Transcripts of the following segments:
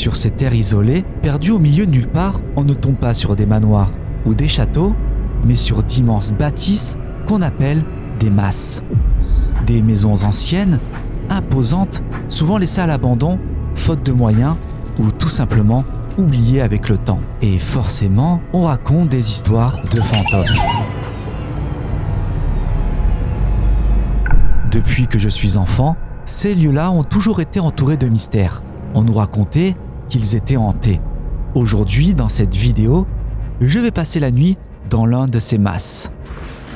Sur ces terres isolées, perdues au milieu de nulle part, on ne tombe pas sur des manoirs ou des châteaux, mais sur d'immenses bâtisses qu'on appelle des masses. Des maisons anciennes, imposantes, souvent laissées à l'abandon, faute de moyens, ou tout simplement oubliées avec le temps. Et forcément, on raconte des histoires de fantômes. Depuis que je suis enfant, ces lieux-là ont toujours été entourés de mystères. On nous racontait qu'ils étaient hantés. Aujourd'hui, dans cette vidéo, je vais passer la nuit dans l'un de ces masses.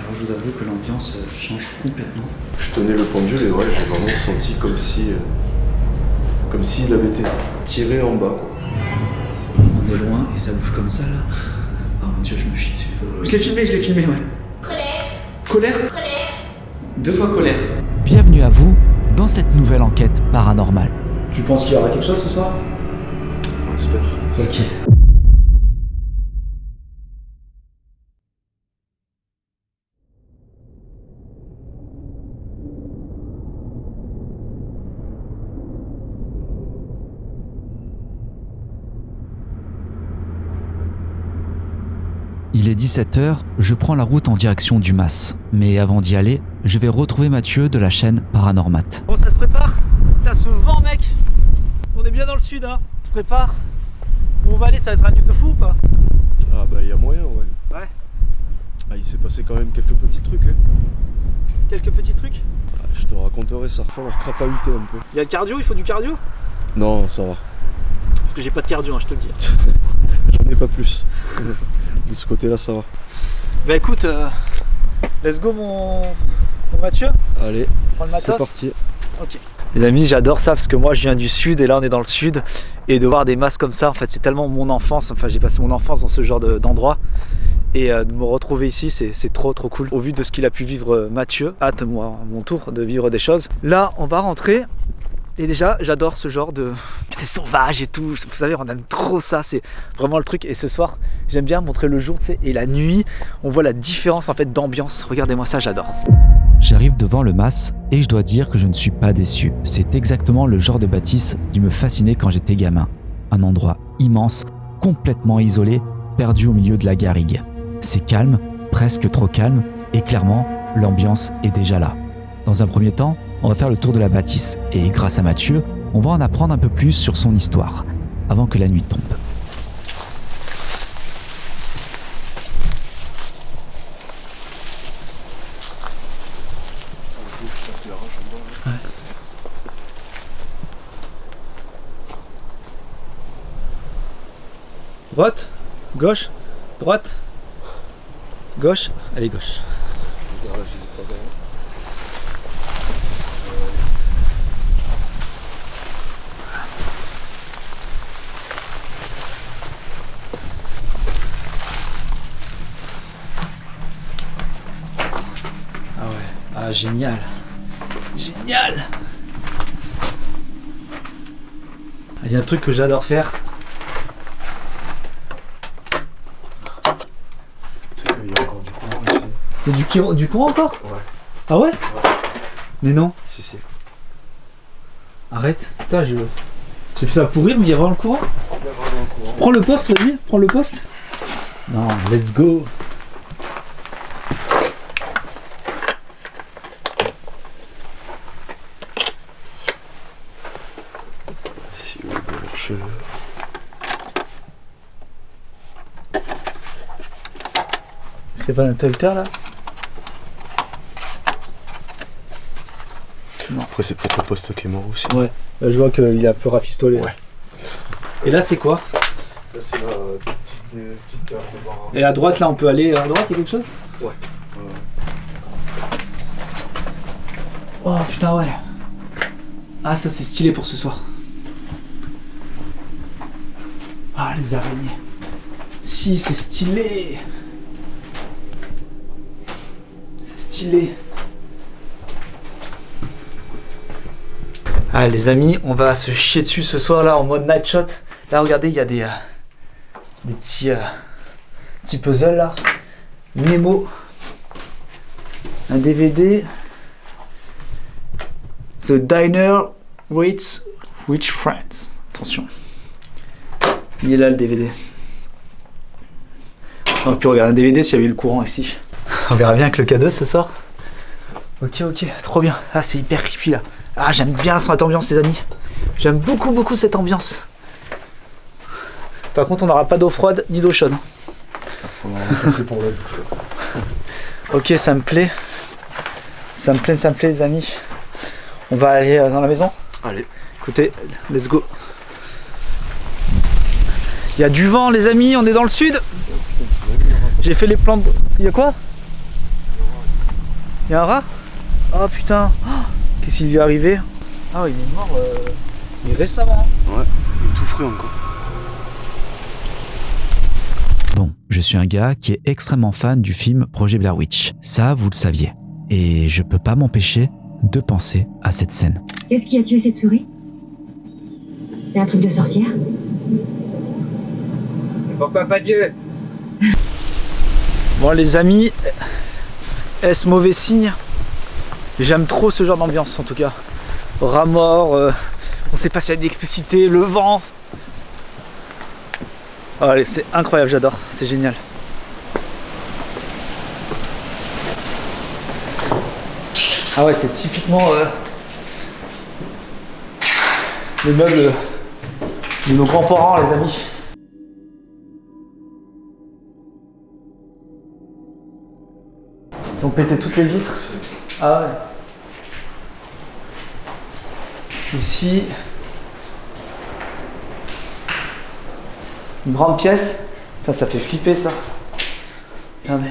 Alors je vous avoue que l'ambiance change complètement. Je tenais le pendule et ouais, j'ai vraiment senti comme si il avait été tiré en bas, quoi. On est loin et ça bouge comme ça là. Oh mon dieu, je me chie dessus. Je l'ai filmé, ouais. Colère. 2 fois colère. Bienvenue à vous dans cette nouvelle enquête paranormale. Tu penses qu'il y aura quelque chose ce soir? On espère. Ok. Il est 17h, je prends la route en direction du Mas. Mais avant d'y aller, je vais retrouver Mathieu de la chaîne Paranormat. Bon, ça se prépare? T'as ce vent, mec. On est bien dans le sud, hein. Ça se prépare. Où on va aller, ça va être un nuit de fou ou pas? Ah bah il y a moyen, ouais. Ouais. Ah, il s'est passé quand même quelques petits trucs, hein. Quelques petits trucs. Ah, je te raconterai ça. Il va falloir crapahuter un peu. Il y a le cardio, il faut du cardio? Non, ça va. Parce que j'ai pas de cardio, hein, je te le dis. J'en ai pas plus. De ce côté-là, ça va. Bah écoute, let's go mon Mathieu. Allez, Prends le matos. c'est parti. Ok. Les amis, j'adore ça parce que moi je viens du sud et là on est dans le sud. Et de voir des masses comme ça, en fait, c'est tellement mon enfance. Enfin, j'ai passé mon enfance dans ce genre d'endroit. Et de me retrouver ici, c'est trop cool. Au vu de ce qu'il a pu vivre Mathieu, hâte moi, à mon tour de vivre des choses. Là, on va rentrer. Et déjà, j'adore ce genre de... C'est sauvage et tout, vous savez, on aime trop ça, c'est vraiment le truc. Et ce soir, j'aime bien montrer le jour, tu sais, et la nuit, on voit la différence en fait d'ambiance. Regardez-moi ça, j'adore. J'arrive devant le Mas et je dois dire que je ne suis pas déçu. C'est exactement le genre de bâtisse qui me fascinait quand j'étais gamin. Un endroit immense, complètement isolé, perdu au milieu de la garrigue. C'est calme, presque trop calme, et clairement, l'ambiance est déjà là. Dans un premier temps, on va faire le tour de la bâtisse et grâce à Mathieu, on va en apprendre un peu plus sur son histoire, avant que la nuit tombe. Droite, gauche, droite, gauche, allez gauche. Ah génial. Génial. Il y a un truc que j'adore faire. Il y a encore du courant ici. Il y a du courant encore? Ouais. Ah ouais? Mais non. Si. Arrête. Putain, j'ai fait ça pour rire, mais il y a vraiment le courant. Il y a vraiment un courant. Prends le poste, vas-y, prends le poste. Non, let's go. Si vous voulez, C'est pas un interrupteur là? Après, c'est peut-être le poste qui est mort aussi. Ouais. Là, je vois qu'il est un peu rafistolé. Ouais. Et là, c'est quoi? Là, c'est la petite carte de bar. Et à droite, là, on peut aller à droite, il y a quelque chose? Ouais. Oh putain, ouais. Ah, ça, c'est stylé pour ce soir. Ah, les araignées. Si, c'est stylé. C'est stylé. Ah les amis, on va se chier dessus ce soir là en mode night shot. Là regardez, il y a des petits puzzles là. Nemo. Un DVD. The Diner Waits with Friends. Attention. Il est là le DVD. On aurait pu regarder un DVD s'il y avait eu le courant ici. On verra bien avec le K2 ce soir. Ok, trop bien. Ah, c'est hyper creepy là. Ah, j'aime bien cette ambiance, les amis. J'aime beaucoup cette ambiance. Par contre, on n'aura pas d'eau froide ni d'eau chaude. C'est pour la douche. Ok, ça me plaît. Ça me plaît, les amis. On va aller dans la maison. Allez. Écoutez, let's go. Il y a du vent, les amis, on est dans le sud. J'ai fait les plans de... Il y a quoi? Il y a un rat? Oh putain. Oh, qu'est-ce qui lui est arrivé? Ah, il est mort récemment. Ouais, il est tout frais encore. Bon, je suis un gars qui est extrêmement fan du film Projet Blair Witch. Ça, vous le saviez. Et je peux pas m'empêcher de penser à cette scène. Qu'est-ce qui a tué cette souris? C'est un truc de sorcière? Pourquoi pas Dieu? Bon les amis, est-ce mauvais signe? J'aime trop ce genre d'ambiance en tout cas. Rat mort, on sait pas s'il y a d'électricité, le vent. Oh, allez, c'est incroyable, j'adore, c'est génial. Ah ouais, c'est typiquement les meubles de nos grands-parents, les amis. Ils ont pété toutes les vitres. Ah ouais. Ici, une grande pièce. Ça fait flipper ça. Regardez.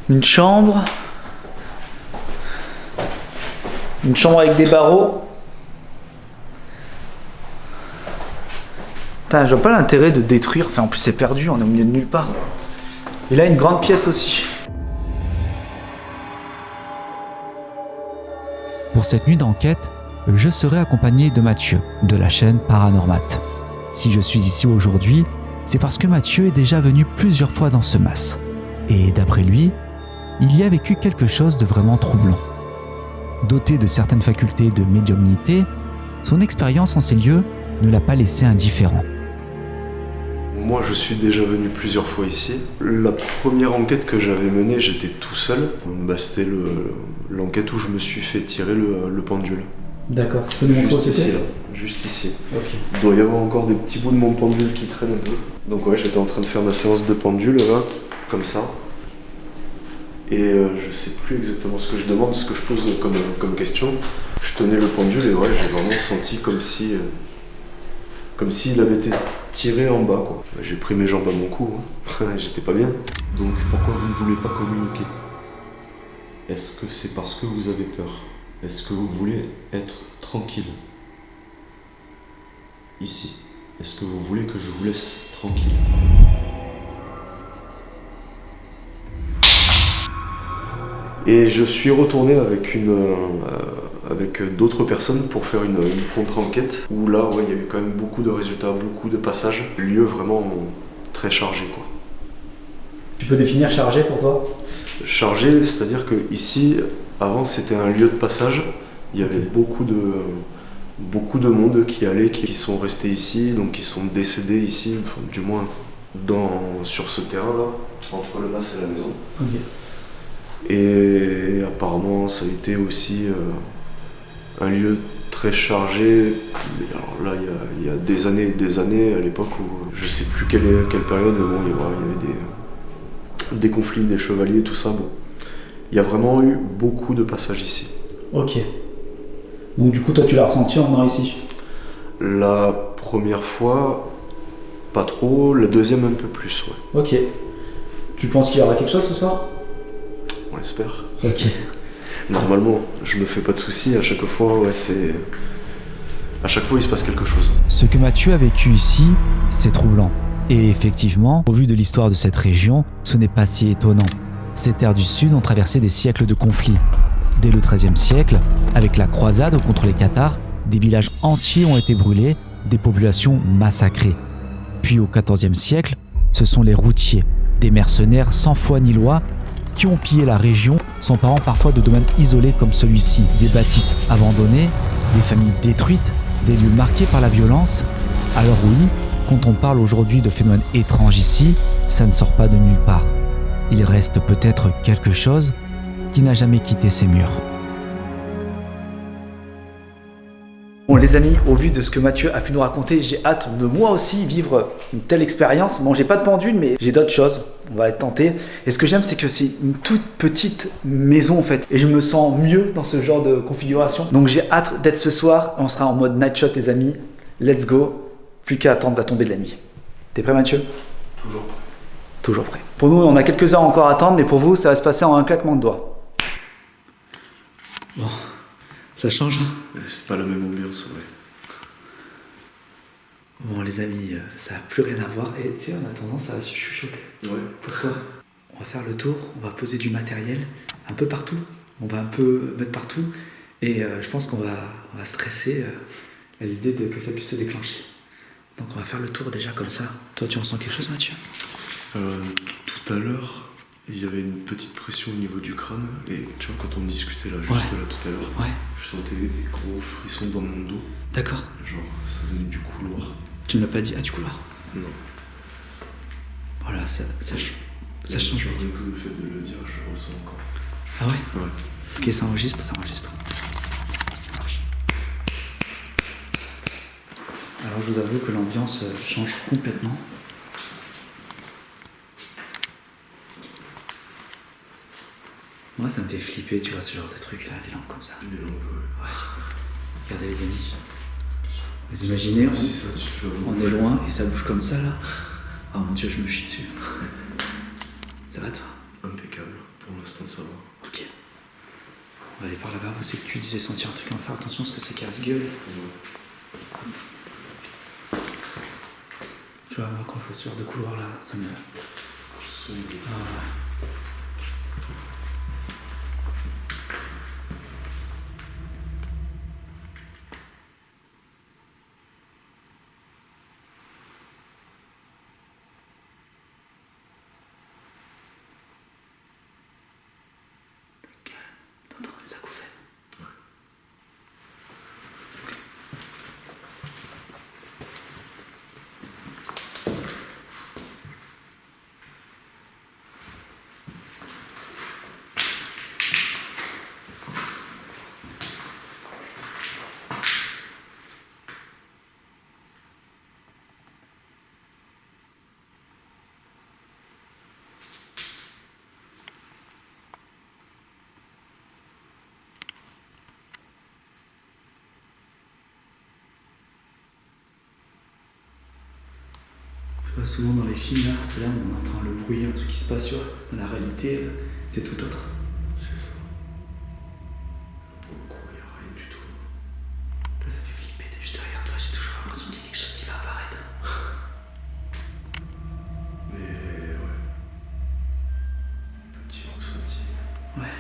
Une chambre avec des barreaux. Putain, je vois pas l'intérêt de détruire. Enfin, en plus, c'est perdu, on est au milieu de nulle part. Et là, une grande pièce aussi. Pour cette nuit d'enquête, je serai accompagné de Mathieu, de la chaîne Paranormat. Si je suis ici aujourd'hui, c'est parce que Mathieu est déjà venu plusieurs fois dans ce mas. Et d'après lui, il y a vécu quelque chose de vraiment troublant. Doté de certaines facultés de médiumnité, son expérience en ces lieux ne l'a pas laissé indifférent. Moi, je suis déjà venu plusieurs fois ici. La première enquête que j'avais menée, j'étais tout seul. C'était l'enquête où je me suis fait tirer le pendule. D'accord, tu peux nous montrer où Juste c'était ici, là. Juste ici. Ok. Il doit y avoir encore des petits bouts de mon pendule qui traînent un peu. Donc ouais, j'étais en train de faire ma séance de pendule, là, comme ça. Et je sais plus exactement ce que je demande, ce que je pose comme question. Je tenais le pendule et ouais, j'ai vraiment senti comme s'il avait été tiré en bas, quoi. J'ai pris mes jambes à mon cou, hein. J'étais pas bien. Donc pourquoi vous ne voulez pas communiquer? Est-ce que c'est parce que vous avez peur? Est-ce que vous voulez être tranquille? Ici. Est-ce que vous voulez que je vous laisse tranquille? Et je suis retourné avec d'autres personnes pour faire une contre-enquête où là, ouais, il y a eu quand même beaucoup de résultats, beaucoup de passages, lieu vraiment très chargé, quoi. Tu peux définir chargé pour toi? Chargé, c'est-à-dire que ici, avant, c'était un lieu de passage. Il y avait beaucoup de monde qui allait, qui sont restés ici, donc qui sont décédés ici, enfin, du moins sur ce terrain-là, entre le mas et la maison. Okay. Et apparemment, ça a été aussi un lieu très chargé. Alors là, il y a des années et des années, à l'époque où je sais plus quelle période, mais bon, il y avait des conflits, des chevaliers, tout ça. Bon, il y a vraiment eu beaucoup de passages ici. Ok. Donc du coup, toi, tu l'as ressenti en venant ici? La première fois, pas trop. La deuxième, un peu plus, ouais. Ok. Tu penses qu'il y aura quelque chose ce soir? On l'espère. Ok. Normalement, je me fais pas de soucis. À chaque fois, ouais, à chaque fois, il se passe quelque chose. Ce que Mathieu a vécu ici, c'est troublant. Et effectivement, au vu de l'histoire de cette région, ce n'est pas si étonnant. Ces terres du Sud ont traversé des siècles de conflits. Dès le XIIIe siècle, avec la croisade contre les Cathares, des villages entiers ont été brûlés, des populations massacrées. Puis au XIVe siècle, ce sont les routiers, des mercenaires sans foi ni loi, qui ont pillé la région, s'emparant parfois de domaines isolés comme celui-ci, des bâtisses abandonnées, des familles détruites, des lieux marqués par la violence. Alors oui, quand on parle aujourd'hui de phénomènes étranges ici, ça ne sort pas de nulle part. Il reste peut-être quelque chose qui n'a jamais quitté ces murs. Bon les amis, au vu de ce que Mathieu a pu nous raconter, j'ai hâte de moi aussi vivre une telle expérience. Bon, j'ai pas de pendule, mais j'ai d'autres choses. On va être tenté. Et ce que j'aime, c'est que c'est une toute petite maison en fait. Et je me sens mieux dans ce genre de configuration. Donc j'ai hâte d'être ce soir. On sera en mode night shot les amis. Let's go. Plus qu'à attendre la tombée de la nuit. T'es prêt Mathieu ? Toujours prêt. Toujours prêt. Pour nous, on a quelques heures encore à attendre, mais pour vous, ça va se passer en un claquement de doigts. Bon, ça change, hein ? C'est pas la même ambiance, ouais. Bon, les amis, ça n'a plus rien à voir. Et tu sais, on a tendance à se chuchoter. Ouais. Pourquoi ? On va faire le tour, on va poser du matériel un peu partout. On va un peu mettre partout. Et je pense qu'on va stresser à l'idée que ça puisse se déclencher. Donc on va faire le tour déjà comme ça. Toi, tu ressens quelque chose, Mathieu ? Tout à l'heure, il y avait une petite pression au niveau du crâne. Et tu vois, quand on discutait là, juste Ouais. là tout à l'heure, Ouais. je sentais des gros frissons dans mon dos. D'accord. Genre, ça venait du couloir. Tu ne l'as pas dit ? Ah, du couloir. Non. Voilà, ça change. Rien que le fait de le dire, je le ressens encore. Ah ouais ? Ouais. Ok, ça enregistre. Ça marche. Alors je vous avoue que l'ambiance change complètement. Moi ça me fait flipper, tu vois, ce genre de truc là, les lampes comme ça. Les lampes, ouais. Regardez les amis. Vous imaginez, Si ça suffit vraiment. on est loin et ça bouge comme ça là. Oh mon dieu, je me chie dessus. Ça va toi ? Impeccable. Pour l'instant, ça va. Ok. On va aller par là-bas, c'est que tu disais sentir un truc, on va faire attention parce que c'est casse-gueule. Tu vois, moi quand il faut ce genre de couloir là, ça me... T'entends les acouphènes ? Souvent dans les films, là, c'est là où on entend le bruit, un truc qui se passe, tu vois. Dans la réalité, c'est tout autre. C'est ça. Pour le coup, il n'y a rien du tout. Ça fait flipper, t'es juste derrière toi, j'ai toujours l'impression qu'il y a quelque chose qui va apparaître. Mais ouais. Petit ressenti. Ouais.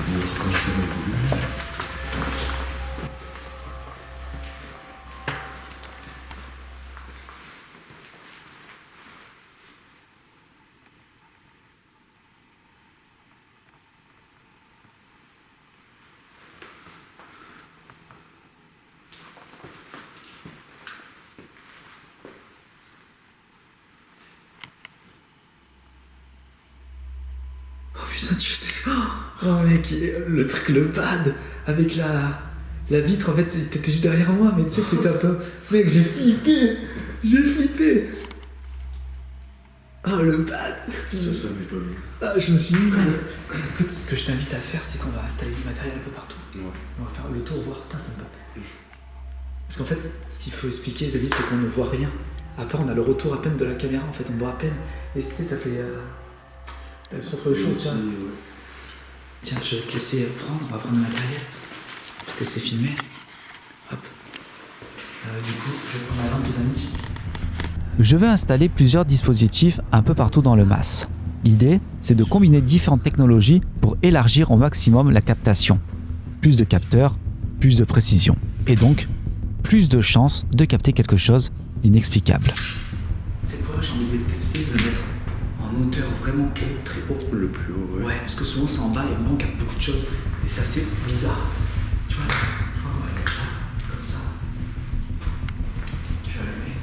On va voir comment ça va évoluer. Oh putain, tu sais. Oh mec, le truc, le pad, avec la vitre, en fait, t'étais juste derrière moi, mais tu sais, t'étais un peu. Mec, j'ai flippé. Oh le pad. Ça m'est pas vu. Ah, je me suis mis. Écoute, ce que je t'invite à faire, c'est qu'on va installer du matériel un peu partout. Ouais. On va faire le tour, voir. Putain, ça me va. Parce qu'en fait, ce qu'il faut expliquer, les amis, c'est qu'on ne voit rien. Après, on a le retour à peine de la caméra, en fait, on voit à peine. Et tu sais, ça fait. T'as vu ça trop chaud, tu vois. Tiens, je vais te laisser prendre, on va prendre le matériel. Je vais te laisser filmer. Hop. Du coup, je vais prendre la lampe, les amis. Je vais installer plusieurs dispositifs un peu partout dans le mas. L'idée, c'est de combiner différentes technologies pour élargir au maximum la captation. Plus de capteurs, plus de précision. Et donc, plus de chances de capter quelque chose d'inexplicable. C'est pourquoi j'ai envie de tester de le mettre en hauteur vraiment haut, très haut. Le plus haut, ouais. Ouais, parce que souvent c'est en bas et on manque beaucoup de choses. Et c'est assez bizarre. Tu vois, ouais, comme ça. Je vais allumer.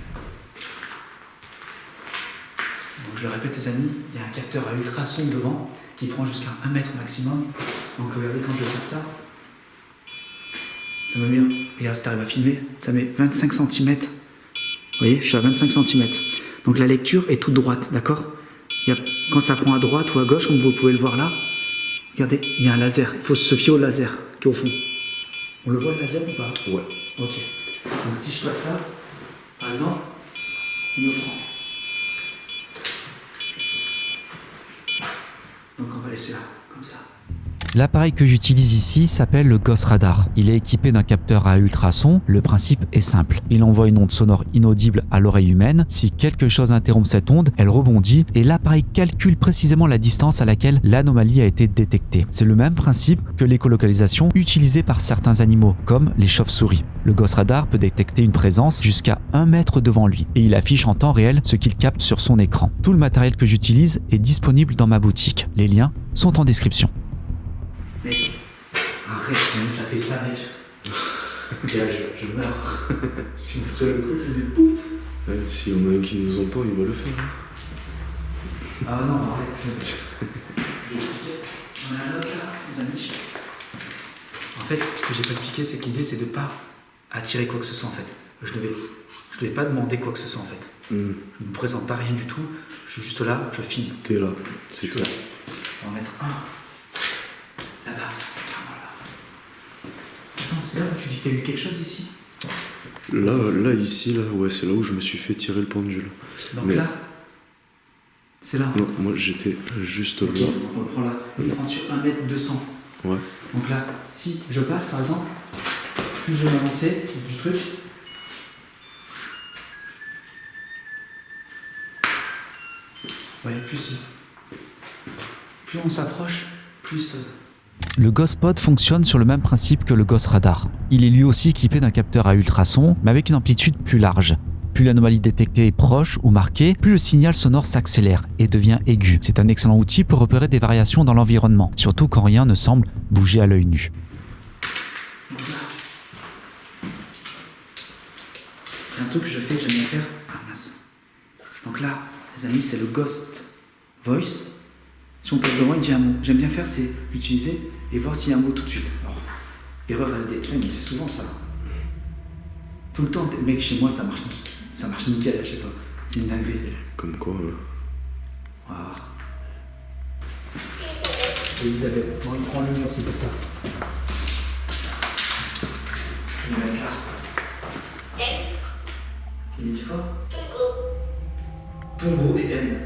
Donc je le répète les amis, il y a un capteur à ultrasons devant qui prend jusqu'à 1 mètre maximum. Donc regardez quand je vais faire ça. Ça me met, regarde si t'arrives à filmer, ça met 25 cm. Vous voyez, je suis à 25 cm. Donc la lecture est toute droite, d'accord? Quand ça prend à droite ou à gauche, comme vous pouvez le voir là, regardez, il y a un laser. Il faut se fier au laser qui est au fond. On le voit le laser ou pas? Ouais. Ok. Donc si je passe ça, par exemple, il me prend. Donc on va laisser là, comme ça. L'appareil que j'utilise ici s'appelle le Ghost Radar. Il est équipé d'un capteur à ultrasons. Le principe est simple. Il envoie une onde sonore inaudible à l'oreille humaine. Si quelque chose interrompt cette onde, elle rebondit et l'appareil calcule précisément la distance à laquelle l'anomalie a été détectée. C'est le même principe que l'écolocalisation utilisée par certains animaux, comme les chauves-souris. Le Ghost Radar peut détecter une présence jusqu'à 1 mètre devant lui et il affiche en temps réel ce qu'il capte sur son écran. Tout le matériel que j'utilise est disponible dans ma boutique. Les liens sont en description. Mec, arrête, ça fait ça, mec. Et là, je meurs. Tu me seul coup, tu me dis pouf. Ouais, si on a un qui nous entend, il va le faire. Ah non, arrête. On a un autre là, les amis. En fait, ce que j'ai pas expliqué, c'est que l'idée, c'est de pas attirer quoi que ce soit, en fait. Je devais pas demander quoi que ce soit, en fait. Je ne me présente pas rien du tout. Je suis juste là, je filme. T'es là, c'est tout. On va mettre un. Là-bas, carrément là. Attends, c'est là où tu dis que t'as eu quelque chose ici? Là, ici, là, ouais, c'est là où je me suis fait tirer le pendule. Donc mais... là, c'est là. Non, moi j'étais juste Ok, là. on le prend là. Il prend sur 1m200. Ouais. Donc là, si je passe par exemple, plus je vais avancer du truc. Ouais, plus on s'approche, plus. Le Ghost Pod fonctionne sur le même principe que le Ghost Radar. Il est lui aussi équipé d'un capteur à ultrasons, mais avec une amplitude plus large. Plus l'anomalie détectée est proche ou marquée, plus le signal sonore s'accélère et devient aigu. C'est un excellent outil pour repérer des variations dans l'environnement, surtout quand rien ne semble bouger à l'œil nu. Il y a un truc que je fais, que j'aime bien faire. Ah mince. Donc là, les amis, c'est le Ghost Voice. Si on passe devant, il dit un mot. J'aime bien faire, c'est l'utiliser et voir s'il y a un mot tout de suite. Alors, erreur SD. On fait souvent ça. Tout le temps, mec, chez moi, ça marche nickel, je sais pas. C'est une dinguerie. Comme quoi. On va voir. Elisabeth, bon, il prend le mur, c'est pour ça. Il va être là. Il dit quoi? Tombeau et N.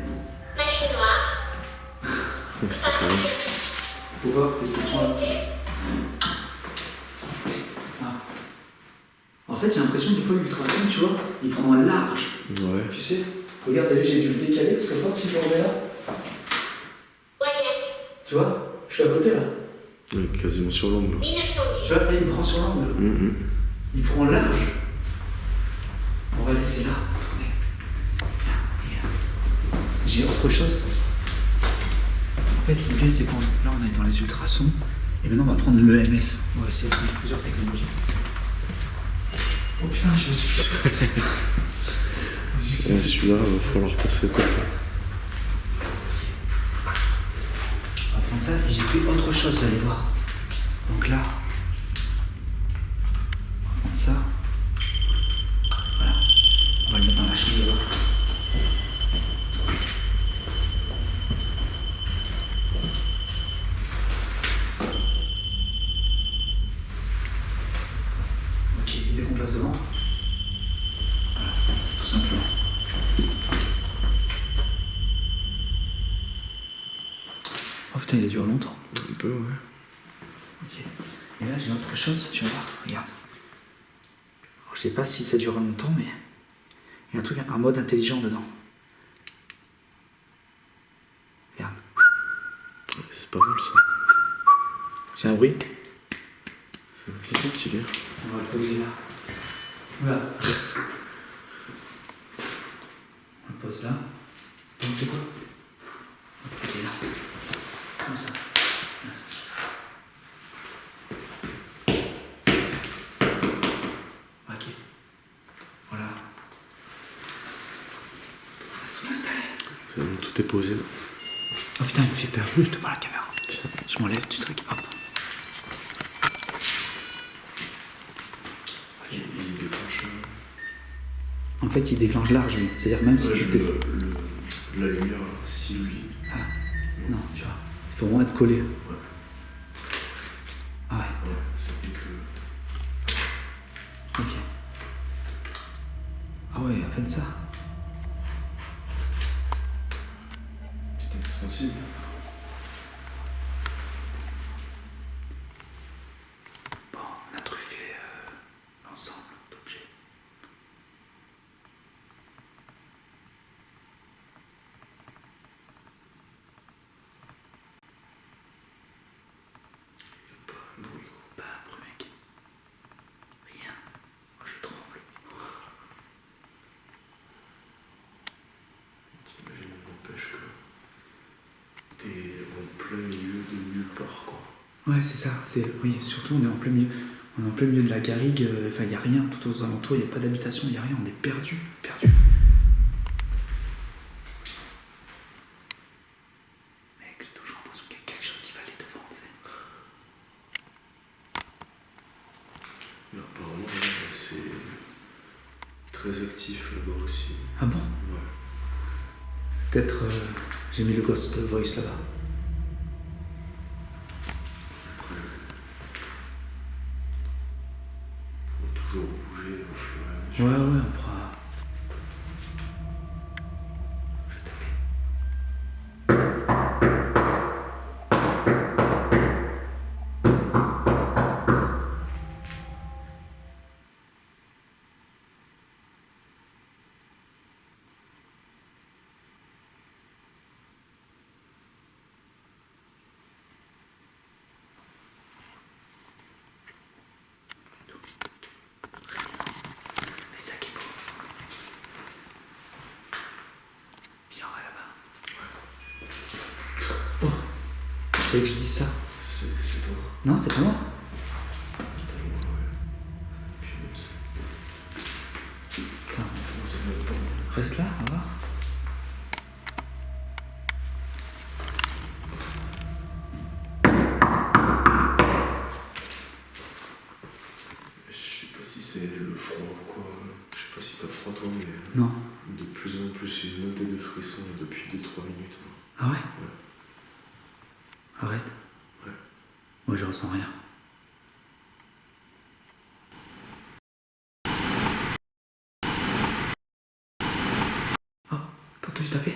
Machine noire. Ça commence. Faut voir que c'est quoi. Ah. En fait, j'ai l'impression des fois l'ultrason, tu vois, il prend un large. Ouais. Tu sais, regarde, t'as vu, j'ai dû le décaler parce que je pense si je le remets là, Wyatt. tu vois, je suis à côté là. Ouais, quasiment sur l'angle. 1910. Tu vois, là, il me prend sur l'angle. Il prend large. On va laisser là. Attendez. J'ai autre chose. En fait, l'idée, c'est qu'on. Là, on est dans les ultrasons. Et maintenant, on va prendre l'EMF. On va essayer de prendre plusieurs technologies. Oh putain, je suis. Et celui-là, il va falloir passer à côté. On va prendre ça et j'ai pris autre chose, vous allez voir. Donc là, on va prendre ça. Voilà. On va le mettre dans la chambre là. Ok, et dès qu'on passe devant, voilà, tout simplement. Oh putain, il a duré longtemps. Un peu, ouais. Ok. Et là, j'ai autre chose, tu vas voir, regarde. Alors, je sais pas si ça dure longtemps, mais il y a un truc, un mode intelligent dedans. Regarde. pas mal ça. C'est un bruit. C'est stylé. On va le poser là. Voilà. On le pose là. Donc c'est quoi? On va le poser là. Comme ça. Merci. Ok. Voilà. Tout installé. C'est bon, tout est posé. Oh putain, il me fait peur. Je te parle à la caméra. Tiens. Je m'enlève du truc. Hop. Il déclenche. En fait, il déclenche large, lui. C'est-à-dire même si tu t'es... La lumière, si lui. Ah, non, tu vois. Il faut vraiment être collé. Ouais. Ah ouais. Ouais, c'était que. Ok. Ah ouais, à peine ça. C'était sensible. Bon, on a truffé l'ensemble d'objets. Pas un bruit, quoi. Pas un bruit, mec. Rien. Moi, je tremble. T'imagines, n'empêche que t'es en plein milieu de nulle part, quoi. Ouais, c'est ça. Oui, surtout, on est en plein milieu. On est en plein milieu de la garrigue. Enfin, il n'y a rien tout aux alentours. Il n'y a pas d'habitation, il n'y a rien. On est perdu. Perdu. Mec, j'ai toujours l'impression qu'il y a quelque chose qui va aller devant, tu sais. Mais apparemment, c'est très actif là-bas aussi. Ah bon? Ouais. Peut-être j'ai mis le Ghost Voice là-bas. On va toujours bouger au fur et à Ouais, mesure. ouais, on pourra. Je vais taper. Mais ça qui est beau. Viens, on va là-bas. Oh, je voulais que je dise ça. C'est toi. Non, c'est pas moi. T'as loin, ouais. Puis même ça. Attends, Non, c'est même pas moi. reste là, on va voir. Je sais pas si c'est le froid ou quoi. Je sais pas si t'as froid toi, mais Non. de plus en plus une montée de frissons depuis 2-3 minutes. Ah ouais? Arrête. Ouais. Moi, je ressens rien. Oh, t'as entendu taper?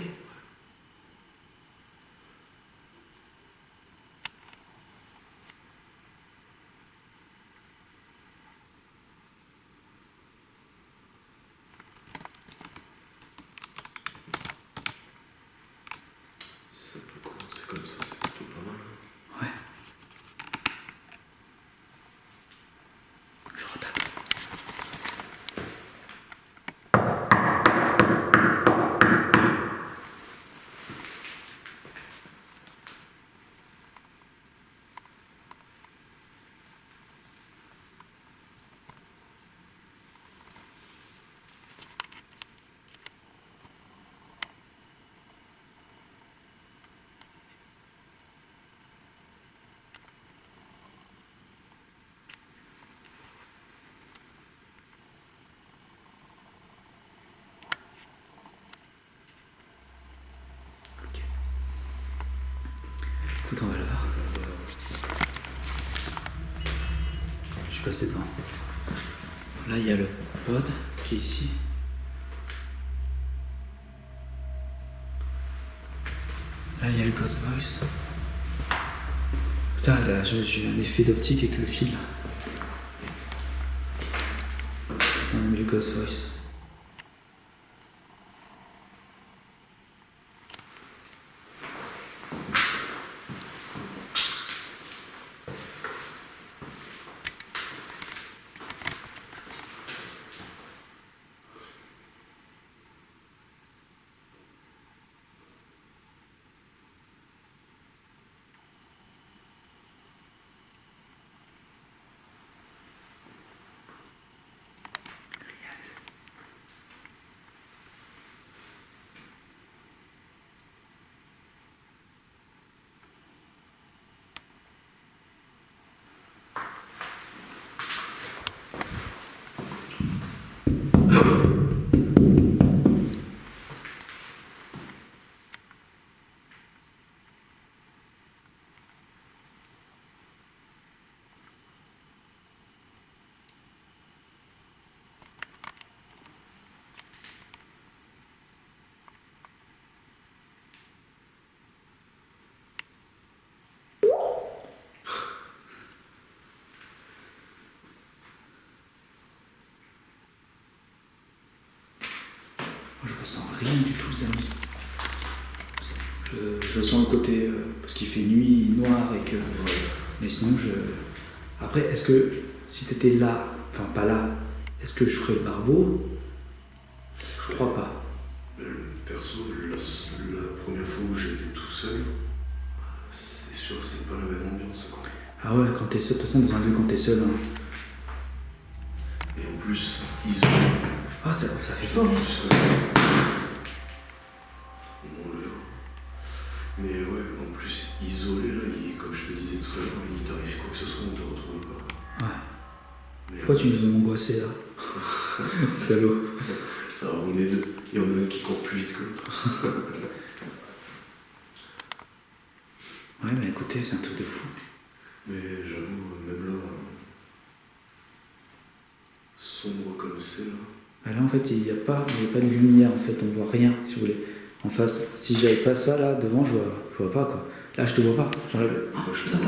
Ça peut commencer comme ça, c'est plutôt pas mal. Ouais. Je retape. Ok. Écoute, on va là-bas. Je suis passé devant. Là, il y a le pod qui est ici. Là, il y a le Ghost Voice. Putain, là, j'ai un effet d'optique avec le fil. On a mis le Ghost Voice. ressens rien du tout, les amis. Je sens le côté parce qu'il fait nuit, noir et que. Mais sinon, Après, est-ce que si t'étais là, enfin pas là, est-ce que je ferais le barbeau? Je crois pas. Perso, la première fois où j'étais tout seul, c'est sûr que c'est pas la même ambiance, quoi. Ah ouais, quand t'es seul, de toute façon, dans un lieu, quand t'es seul. Hein. Et en plus, isolé. Ah, ça fait fort. Mais ouais, en plus, isolé, là, comme je te disais tout à l'heure, il t'arrive quoi que ce soit, on te retrouve pas. Ouais. Mais Pourquoi tu veux m'angoisser là? Salaud. Ça va, on est deux. Il y en a un qui court plus vite que l'autre. Ouais, mais écoutez, c'est un truc de fou. Mais j'avoue, même là, sombre comme c'est là. Là, en fait, il n'y a pas de lumière, en fait, on voit rien, si vous voulez. En face, si j'avais pas ça là devant, je vois pas quoi. Là, je te vois pas. J'enlève. Oh, attends.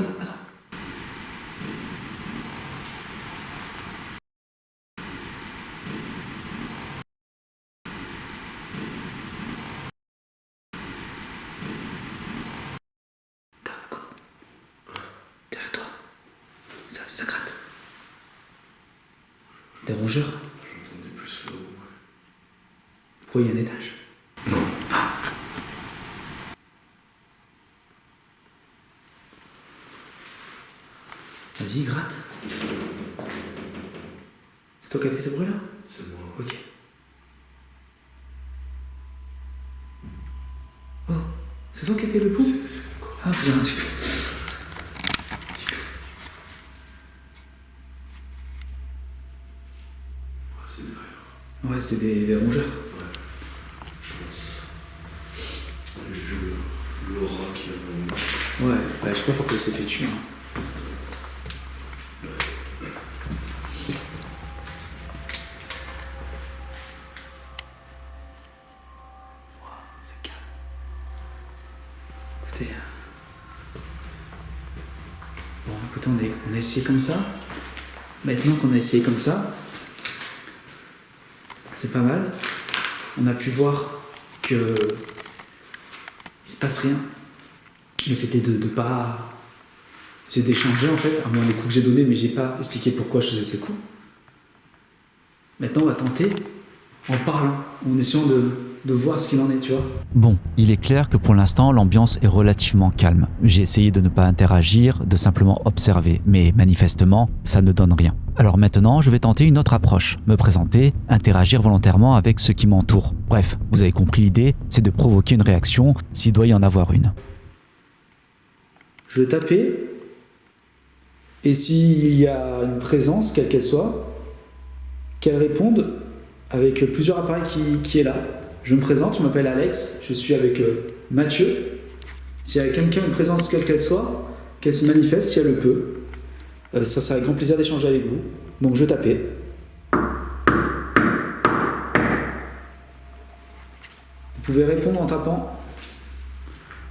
Derrière toi. Ça gratte. Des rongeurs. J'entendais plus là-haut, ouais. Pourquoi il y a un étage? Non. Vas-y, gratte. C'est toi qui as fait ce bruit là? C'est moi. Ok. Oh, c'est toi qui as fait le pouls? C'est quoi? Ah putain, Ouais, c'est derrière. Ouais, c'est des rongeurs. Ouais. Je pense. J'ai vu l'aura qu'il y a dans Ouais, je sais pas pourquoi il s'est fait tuer. Hein. C'est calme. Écoutez. Bon, écoutez, on a essayé comme ça. Maintenant qu'on a essayé comme ça, c'est pas mal. On a pu voir que il se passe rien. Le fait est de pas essayer d'échanger en fait, à moins les coups que j'ai donnés, mais j'ai pas expliqué pourquoi je faisais ces coups. Maintenant, on va tenter en parlant, en essayant de voir ce qu'il en est, tu vois. Bon, il est clair que pour l'instant, l'ambiance est relativement calme. J'ai essayé de ne pas interagir, de simplement observer, mais manifestement, ça ne donne rien. Alors maintenant, je vais tenter une autre approche, me présenter, interagir volontairement avec ceux qui m'entourent. Bref, vous avez compris l'idée, c'est de provoquer une réaction s'il doit y en avoir une. Je vais taper, et s'il y a une présence, quelle qu'elle soit, qu'elle réponde avec plusieurs appareils qui est là. Je me présente, je m'appelle Alex, je suis avec Mathieu. S'il y a quelqu'un, une présence quelle qu'elle soit, qu'elle se manifeste si elle le peut. Ça sera avec grand plaisir d'échanger avec vous. Donc je vais taper. Vous pouvez répondre en tapant,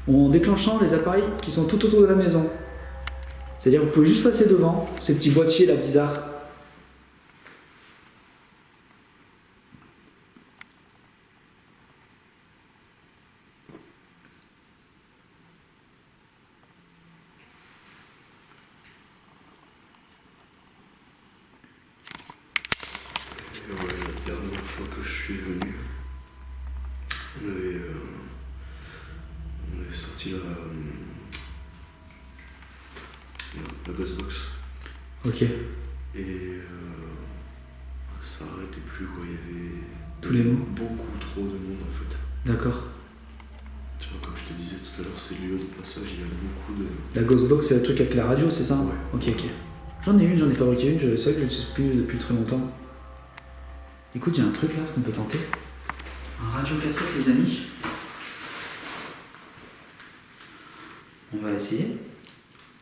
en déclenchant les appareils qui sont tout autour de la maison. C'est-à-dire que vous pouvez juste passer devant ces petits boîtiers là bizarres. Et ouais, la dernière fois que je suis venu, on avait sorti la Ghostbox. Ok. Et ça arrêtait plus quoi, il y avait Tous les mots. beaucoup trop de monde en fait. D'accord. Tu vois, comme je te disais tout à l'heure, c'est le lieu de passage, il y a beaucoup de... La Ghostbox, c'est le truc avec la radio, c'est ça? Ouais. Ok. J'en ai fabriqué une, c'est vrai que je ne sais plus depuis très longtemps. Écoute, j'ai un truc là, ce qu'on peut tenter. Un radio-cassette, les amis. On va essayer.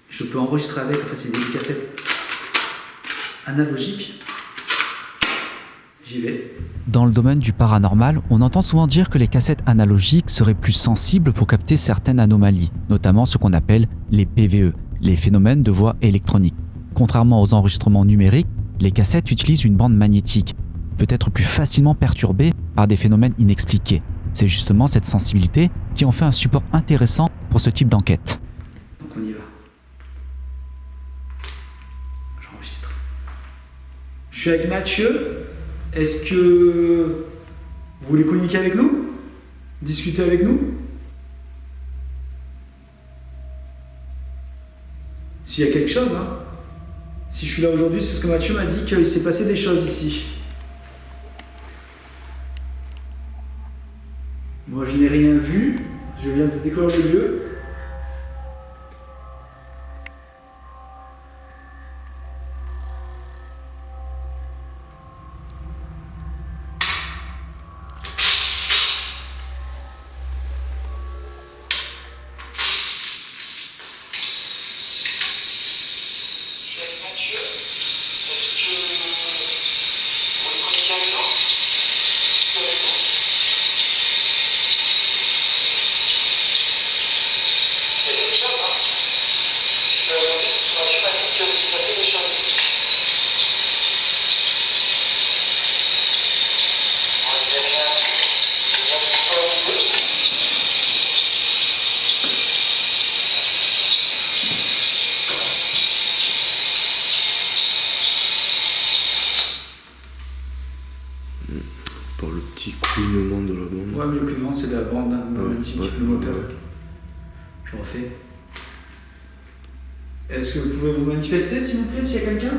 Je peux enregistrer avec, enfin c'est des cassettes analogiques. J'y vais. Dans le domaine du paranormal, on entend souvent dire que les cassettes analogiques seraient plus sensibles pour capter certaines anomalies, notamment ce qu'on appelle les PVE, les phénomènes de voix électronique. Contrairement aux enregistrements numériques, les cassettes utilisent une bande magnétique. peut être plus facilement perturbée par des phénomènes inexpliqués. C'est justement cette sensibilité qui en fait un support intéressant pour ce type d'enquête. Donc on y va. J'enregistre. Je suis avec Mathieu. Est-ce que vous voulez communiquer avec nous? Discuter avec nous? S'il y a quelque chose, hein. Si je suis là aujourd'hui, c'est parce que Mathieu m'a dit qu'il s'est passé des choses ici. Moi, je n'ai rien vu. Je viens de découvrir le lieu. Par le petit couinement de la bande. Ouais, mais le couinement, c'est de la bande magnétique, le moteur. ouais. Je refais. Est-ce que vous pouvez vous manifester, s'il vous plaît, s'il y a quelqu'un?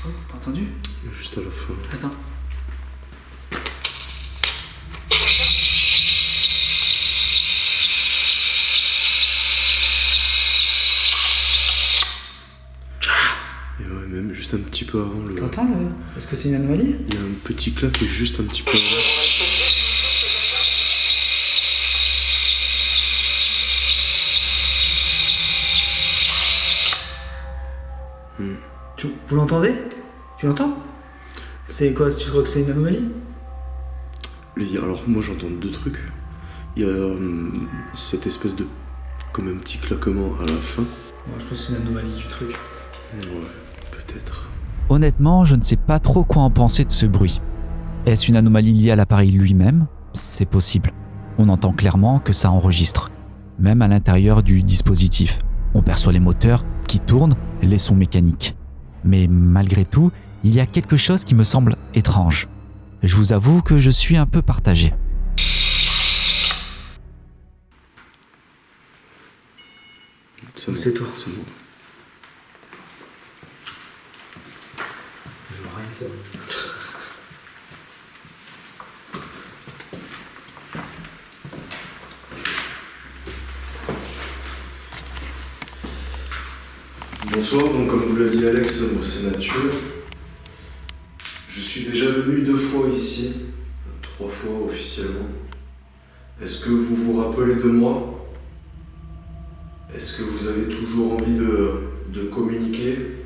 Oh, t'as entendu? Juste à la fin. Attends. Et ouais, même juste un petit peu avant le. T'entends le... Est-ce que c'est une anomalie? Il y a un petit clap et juste un petit peu avant. Vous l'entendez? Tu l'entends? C'est quoi? Tu crois que c'est une anomalie? Alors moi j'entends deux trucs. Il y a cette espèce de. Comme un petit claquement à la fin. Moi, je pense que c'est une anomalie du truc. Ouais, peut-être. Honnêtement, je ne sais pas trop quoi en penser de ce bruit. Est-ce une anomalie liée à l'appareil lui-même? C'est possible. On entend clairement que ça enregistre, même à l'intérieur du dispositif. On perçoit les moteurs qui tournent, les sons mécaniques. Mais malgré tout, il y a quelque chose qui me semble étrange. Je vous avoue que je suis un peu partagé. C'est toi. C'est bon. Je vois rien, ça. Bonsoir, donc comme vous l'a dit Alex, moi c'est Mathieu. Je suis déjà venu 2 fois ici, 3 fois officiellement. Est-ce que vous vous rappelez de moi? Est-ce que vous avez toujours envie de communiquer?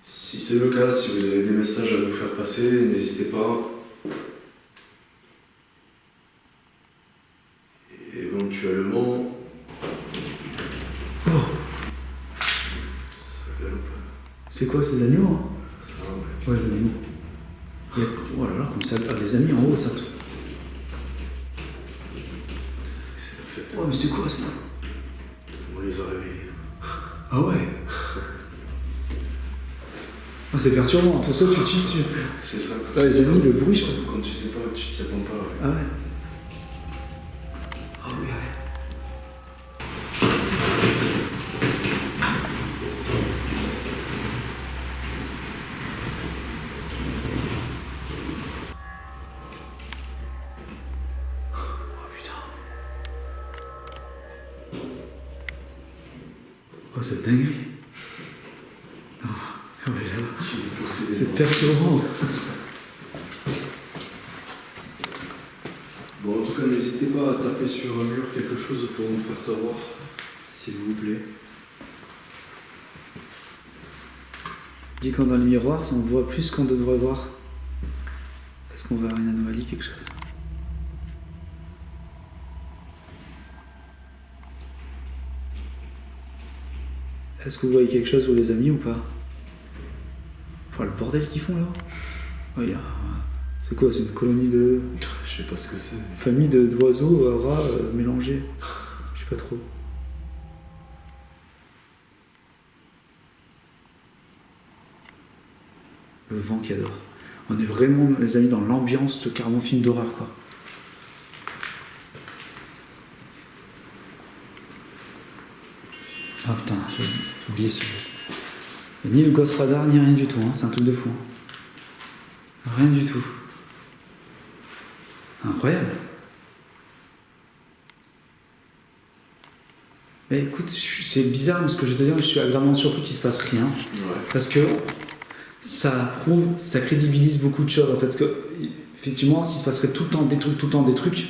Si c'est le cas, si vous avez des messages à nous faire passer, n'hésitez pas. Et éventuellement... Oh, Ça galope. c'est quoi ces animaux? Hein? Ça va, ouais. Ouais, les animaux. Il y a... Oh là là, comme ça, les amis en haut, ça. C'est la fête. Oh, mais c'est quoi ça? On les a réveillés. Ah ouais. Ah, c'est perturbant, tout ça, tu te chies dessus. C'est ça. Ah, les amis, le bruit, je crois. Quand tu sais pas, tu t'y attends pas. Ouais. Ah ouais. Ah oui, ouais. quoi cette dinguerie? Non, mais là, c'est perturbant. Bon, en tout cas, n'hésitez pas à taper sur un mur quelque chose pour nous faire savoir, s'il vous plaît. Je dis quand dans le miroir, on voit plus qu'on devrait voir. Est-ce qu'on voit une anomalie, quelque chose? Est-ce que vous voyez quelque chose, vous les amis, ou pas? Enfin, le bordel qu'ils font là. Oh, c'est quoi? C'est une colonie de... Je sais pas ce que c'est. Famille d'oiseaux, rats mélangés. Je sais pas trop. Le vent qui adore. On est vraiment, les amis, dans l'ambiance carrément film d'horreur, quoi. Ah putain, j'ai oublié ce... Ni le Ghost Radar, ni rien du tout, hein. C'est un truc de fou. Hein. Rien du tout. Incroyable. Mais écoute, c'est bizarre ce que je vais te dire, mais je suis agréablement surpris qu'il se passe rien. Ouais. Parce que ça prouve, ça crédibilise beaucoup de choses en fait. Parce que, effectivement, s'il se passerait tout le temps des trucs,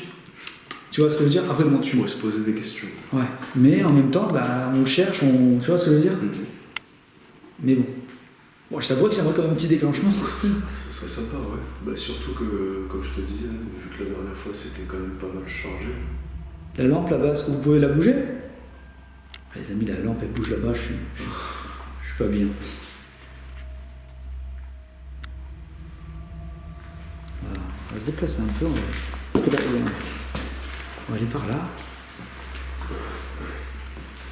tu vois ce que je veux dire? Après, bon, On pourrait se poser des questions. Ouais. Mais en même temps, bah, on cherche, tu vois ce que je veux dire? Mais bon. Bon, je t'avoue que j'aimerais quand même un petit déclenchement. Ce serait sympa, ouais. Bah, surtout que, comme je te disais, vu que la dernière fois c'était quand même pas mal chargé. La lampe là-bas, est-ce que vous pouvez la bouger? Ah, les amis, la lampe elle bouge là-bas, je suis pas bien. Voilà. On va se déplacer un peu. Parce que là, on va aller par là.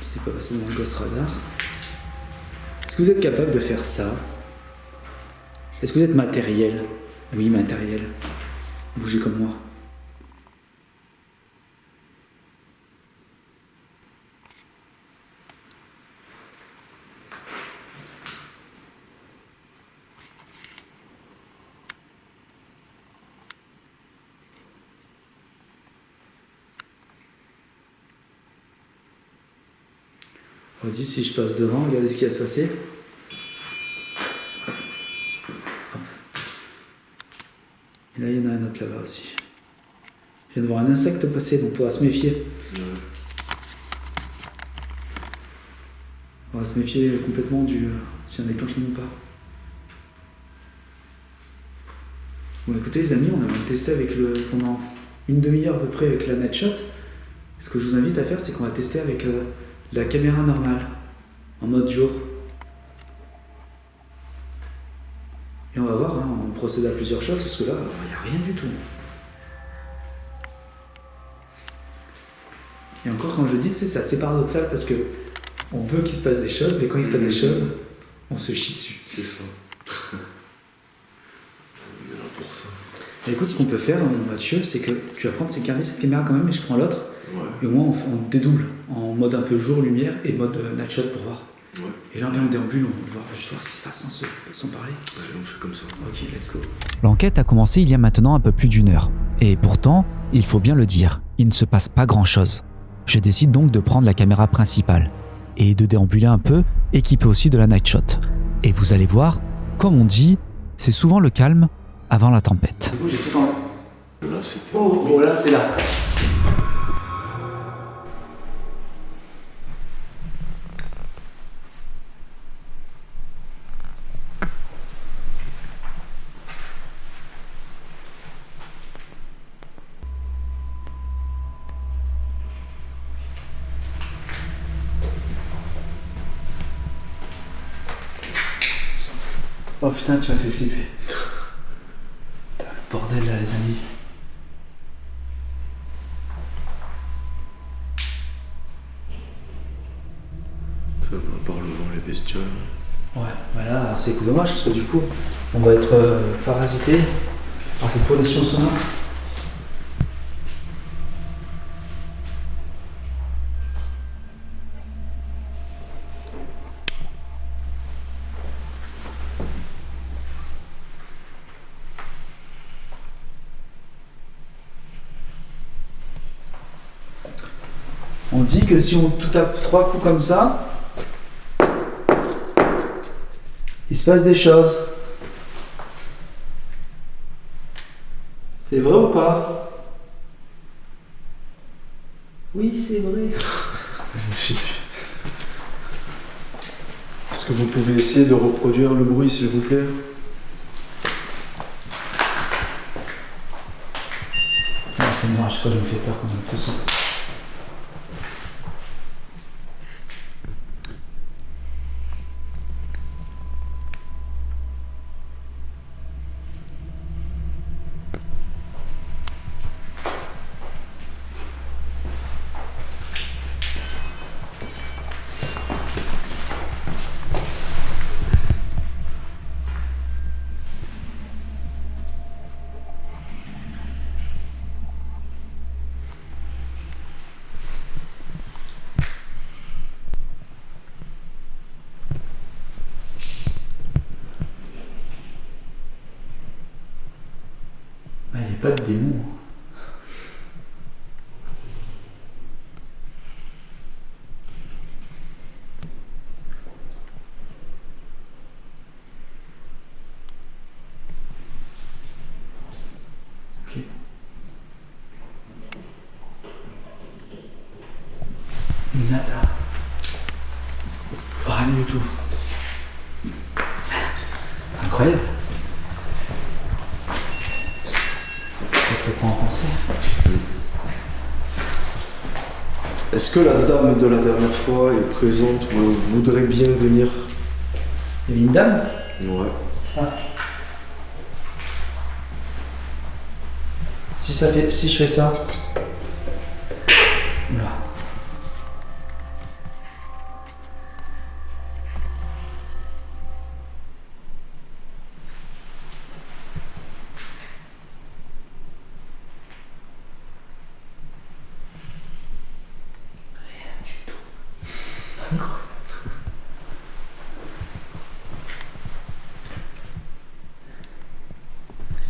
Je sais pas passer dans le Ghost Radar. Est-ce que vous êtes capable de faire ça? Est-ce que vous êtes matériel? Oui, matériel. Bougez comme moi. On dit si je passe devant, regardez ce qui va se passer. Et là, il y en a un autre là-bas aussi. Je viens de voir un insecte passer, donc on va se méfier. Ouais. On va se méfier complètement du si un déclenchement ou pas. Bon, écoutez les amis, on a testé avec pendant une demi-heure à peu près avec la Nightshot. Ce que je vous invite à faire, c'est qu'on va tester avec la caméra normale, en mode jour. Et on va voir, hein, on procède à plusieurs choses, parce que là, il n'y a rien du tout. Et encore, quand je dis, tu sais, c'est assez paradoxal, parce que on veut qu'il se passe des choses, mais quand il se passe des choses, on se chie dessus. C'est ça. On est là pour ça. Et écoute, ce qu'on peut faire, Mathieu, c'est que tu vas prendre garder cette caméra quand même, et je prends l'autre. Ouais. Et au moins, on dédouble en mode un peu jour-lumière et mode Nightshot pour voir. Ouais. Et là, on vient en déambule, on va voir juste voir ce qui se passe sans parler. Allez, on fait comme ça. Ok, let's go. L'enquête a commencé il y a maintenant un peu plus d'1 heure. Et pourtant, il faut bien le dire, il ne se passe pas grand-chose. Je décide donc de prendre la caméra principale et de déambuler un peu, équipé aussi de la Nightshot. Et vous allez voir, comme on dit, c'est souvent le calme avant la tempête. Du coup, j'ai tout en... Là, c'était. Oh, là, c'est là. Oh putain, tu m'as fait flipper. Putain, le bordel là, les amis. Ça va par le vent, les bestioles. Ouais, bah là, c'est dommage parce que du coup, on va être parasité par cette pollution sonore. On dit que si on tout tape 3 coups comme ça, Il se passe des choses. C'est vrai ou pas? Oui, c'est vrai. Je suis dessus. Est-ce que vous pouvez essayer de reproduire le bruit, s'il vous plaît? Ah, c'est moi, je sais pas, je me fais peur quand même. De toute façon. Il n'y a pas de démon. Ok. Nada. Rien du tout. Incroyable. Pas trop quoi en penser. Est-ce que la dame de la dernière fois est présente ou voudrait bien venir? Il y avait une dame? Ouais. Ah. Si je fais ça. Oula.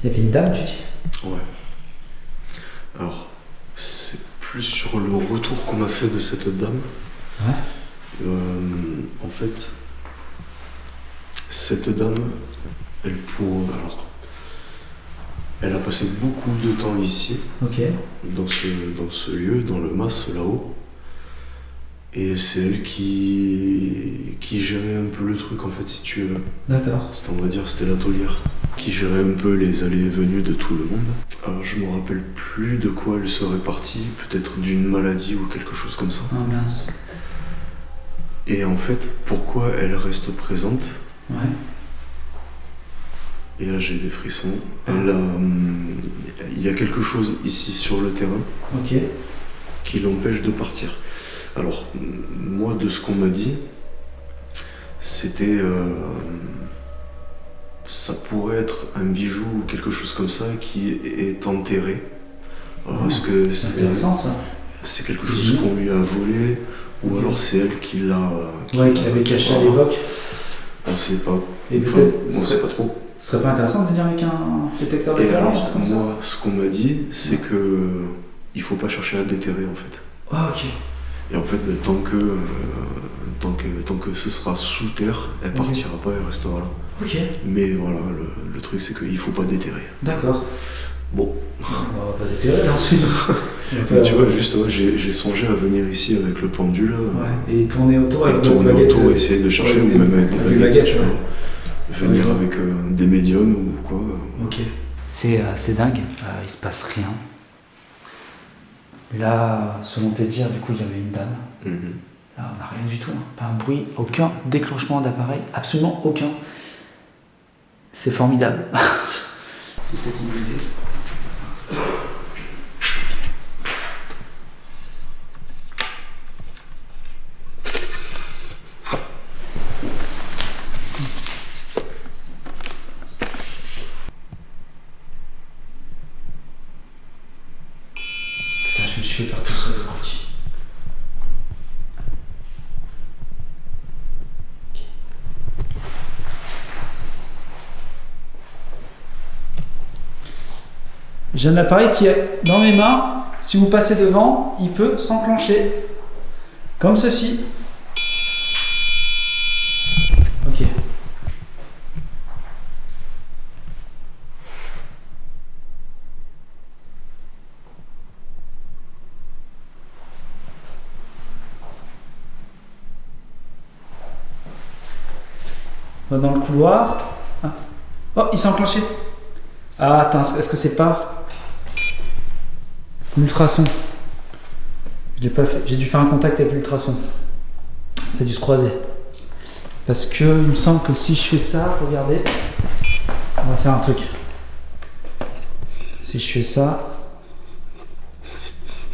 Il y avait une dame, tu dis? Ouais. Alors, c'est plus sur le retour qu'on m'a fait de cette dame. Ouais. En fait, cette dame, alors, elle a passé beaucoup de temps ici, Ok. dans ce lieu, dans le mas là-haut. Et c'est elle qui gérait un peu le truc, en fait, si tu veux. D'accord. On va dire, c'était la taulière qui gérait un peu les allées et venues de tout le monde. Alors, je me rappelle plus de quoi elle serait partie, peut-être d'une maladie ou quelque chose comme ça. Ah mince. Et en fait, pourquoi elle reste présente? Ouais. Et là, j'ai des frissons. Il y a quelque chose ici sur le terrain Ok. qui l'empêche de partir. Alors, moi, de ce qu'on m'a dit, c'était... ça pourrait être un bijou ou quelque chose comme ça qui est enterré. Alors, est-ce que C'est intéressant ça. c'est quelque chose qu'on lui a volé ou alors c'est elle qui l'a... Ouais, qu'il avait caché à l'époque. On sait pas. Et Enfin, peut-être. on sait pas trop. Ce serait pas intéressant de venir avec un détecteur de Et flammes, alors, comme ça? moi, ce qu'on m'a dit, c'est que il faut pas chercher à déterrer en fait. Ah, ok. Et en fait, ben, tant que ce sera sous terre, elle partira pas, elle restera là. Ok. Mais voilà, le truc c'est qu'il faut pas déterrer. D'accord. Bon. On va pas déterrer là ensuite. Mais tu vois, juste, ouais, j'ai songé à venir ici avec le pendule. Ouais. Et tourner autour avec tourner notre baguette. autour, essayer de chercher, ouais, ou même avec des baguettes. ouais. Venir Ouais. avec des médiums ou quoi. Ok. C'est dingue, il se passe rien. Là, selon tes dires, du coup, il y avait une dame. Mhm. Là, on n'a rien du tout, hein. Pas un bruit, aucun déclenchement d'appareil, absolument aucun. C'est formidable. C'est peut-être une idée. Putain, je me suis fait partir sur le parti. J'ai un appareil qui est dans mes mains. Si vous passez devant, il peut s'enclencher. Comme ceci. Ok. On va dans le couloir. Ah. Oh, il s'est enclenché. Ah, attends, est-ce que c'est pas l'ultrason? Je l'ai pas fait. J'ai dû faire un contact avec l'ultrason. Ça a dû se croiser. Parce que il me semble que si je fais ça, regardez, on va faire un truc. Si je fais ça,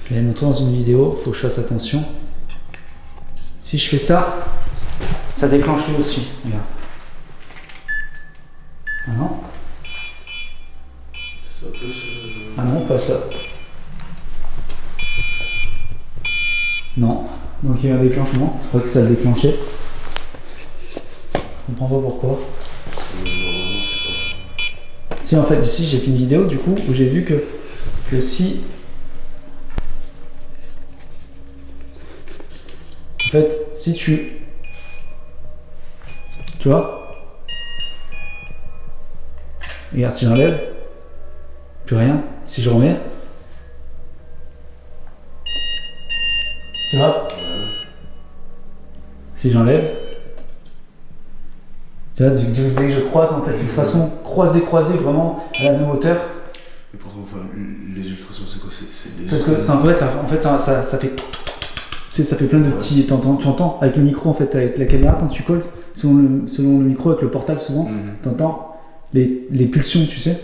je l'avais montré dans une vidéo, faut que je fasse attention. Si je fais ça, ça déclenche lui aussi. Regarde. Ah non? Ça peut se... Ah non, pas ça. Non. Donc il y a un déclenchement. Je crois que ça a déclenché. Je comprends pas pourquoi. Normalement, c'est pas... Si en fait ici j'ai fait une vidéo du coup où j'ai vu que si en fait si tu vois, regarde, si j'enlève plus rien, si je remets, tu vois, si j'enlève, tu vois, dès que je croise en fait, de toute façon croiser vraiment à la même hauteur. Mais pourtant, enfin, les ultrasons, c'est quoi? C'est des... Parce que c'est un vrai, ça, en fait, ça fait. Tu sais, ça fait plein de petits. Tu entends avec le micro, en fait, avec la caméra, quand tu colles, selon le micro, avec le portable, souvent, t'entends les pulsions, tu sais.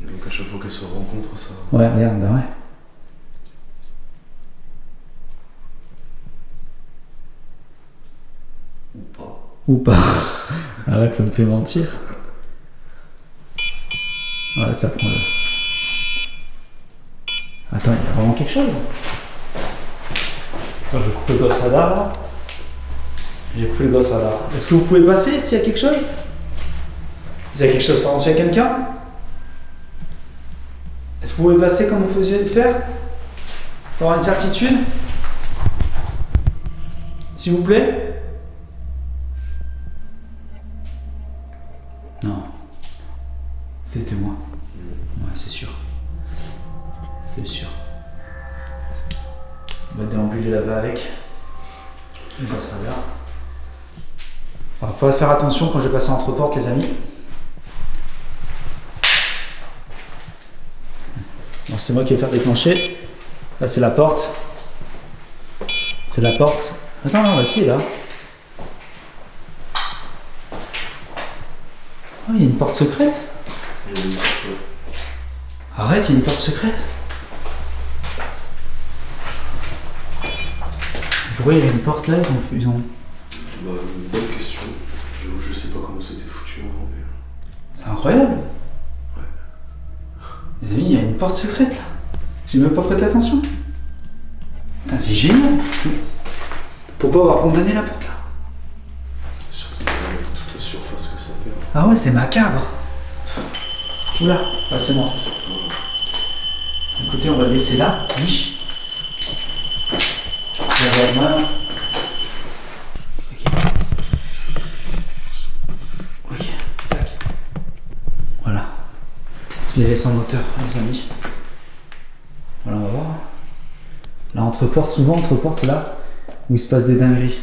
Donc à chaque fois qu'elles se rencontrent, ça... Ouais, regarde, bah ouais. Ou pas. Ou pas. Arrête, ça me fait mentir. Ouais, ça prend le. Attends, il y a vraiment quelque chose. Attends, je coupe le gosse radar là. J'ai coupé le gosse radar. Est-ce que vous pouvez passer s'il y a quelque chose? S'il y a quelque chose, pardon, s'il y a quelqu'un? Est-ce que vous pouvez passer comme vous faisiez faire? Pour avoir une certitude? S'il vous plaît? Non. C'était moi. Ouais, c'est sûr. C'est sûr. On va déambuler là-bas avec. On va ça là. Alors, il faudra faire attention quand je vais passer entre portes, les amis. Alors, c'est moi qui vais faire déclencher. Là, c'est la porte. C'est la porte. Attends, non, si, là. Oh, il y a une porte secrète. Arrête, il y a une porte secrète. Pourquoi il y a une porte là? Ils ont... Bah, bonne question. Je sais pas comment c'était foutu avant, mais... C'est incroyable. Ouais. Les amis, il y a une porte secrète là. J'ai même pas prêté attention. Putain, c'est génial. Pour pas avoir condamné la porte là. Surtout avec toute la surface que ça perd. Ah ouais, c'est macabre. Oula, ah, c'est bon. Écoutez, on va le laisser là. Oui. Regarde-moi. Ok. Ok, tac. Voilà. Je les laisse en hauteur, les amis. Voilà, on va voir. Là, entre portes, souvent, entre portes, c'est là où il se passe des dingueries.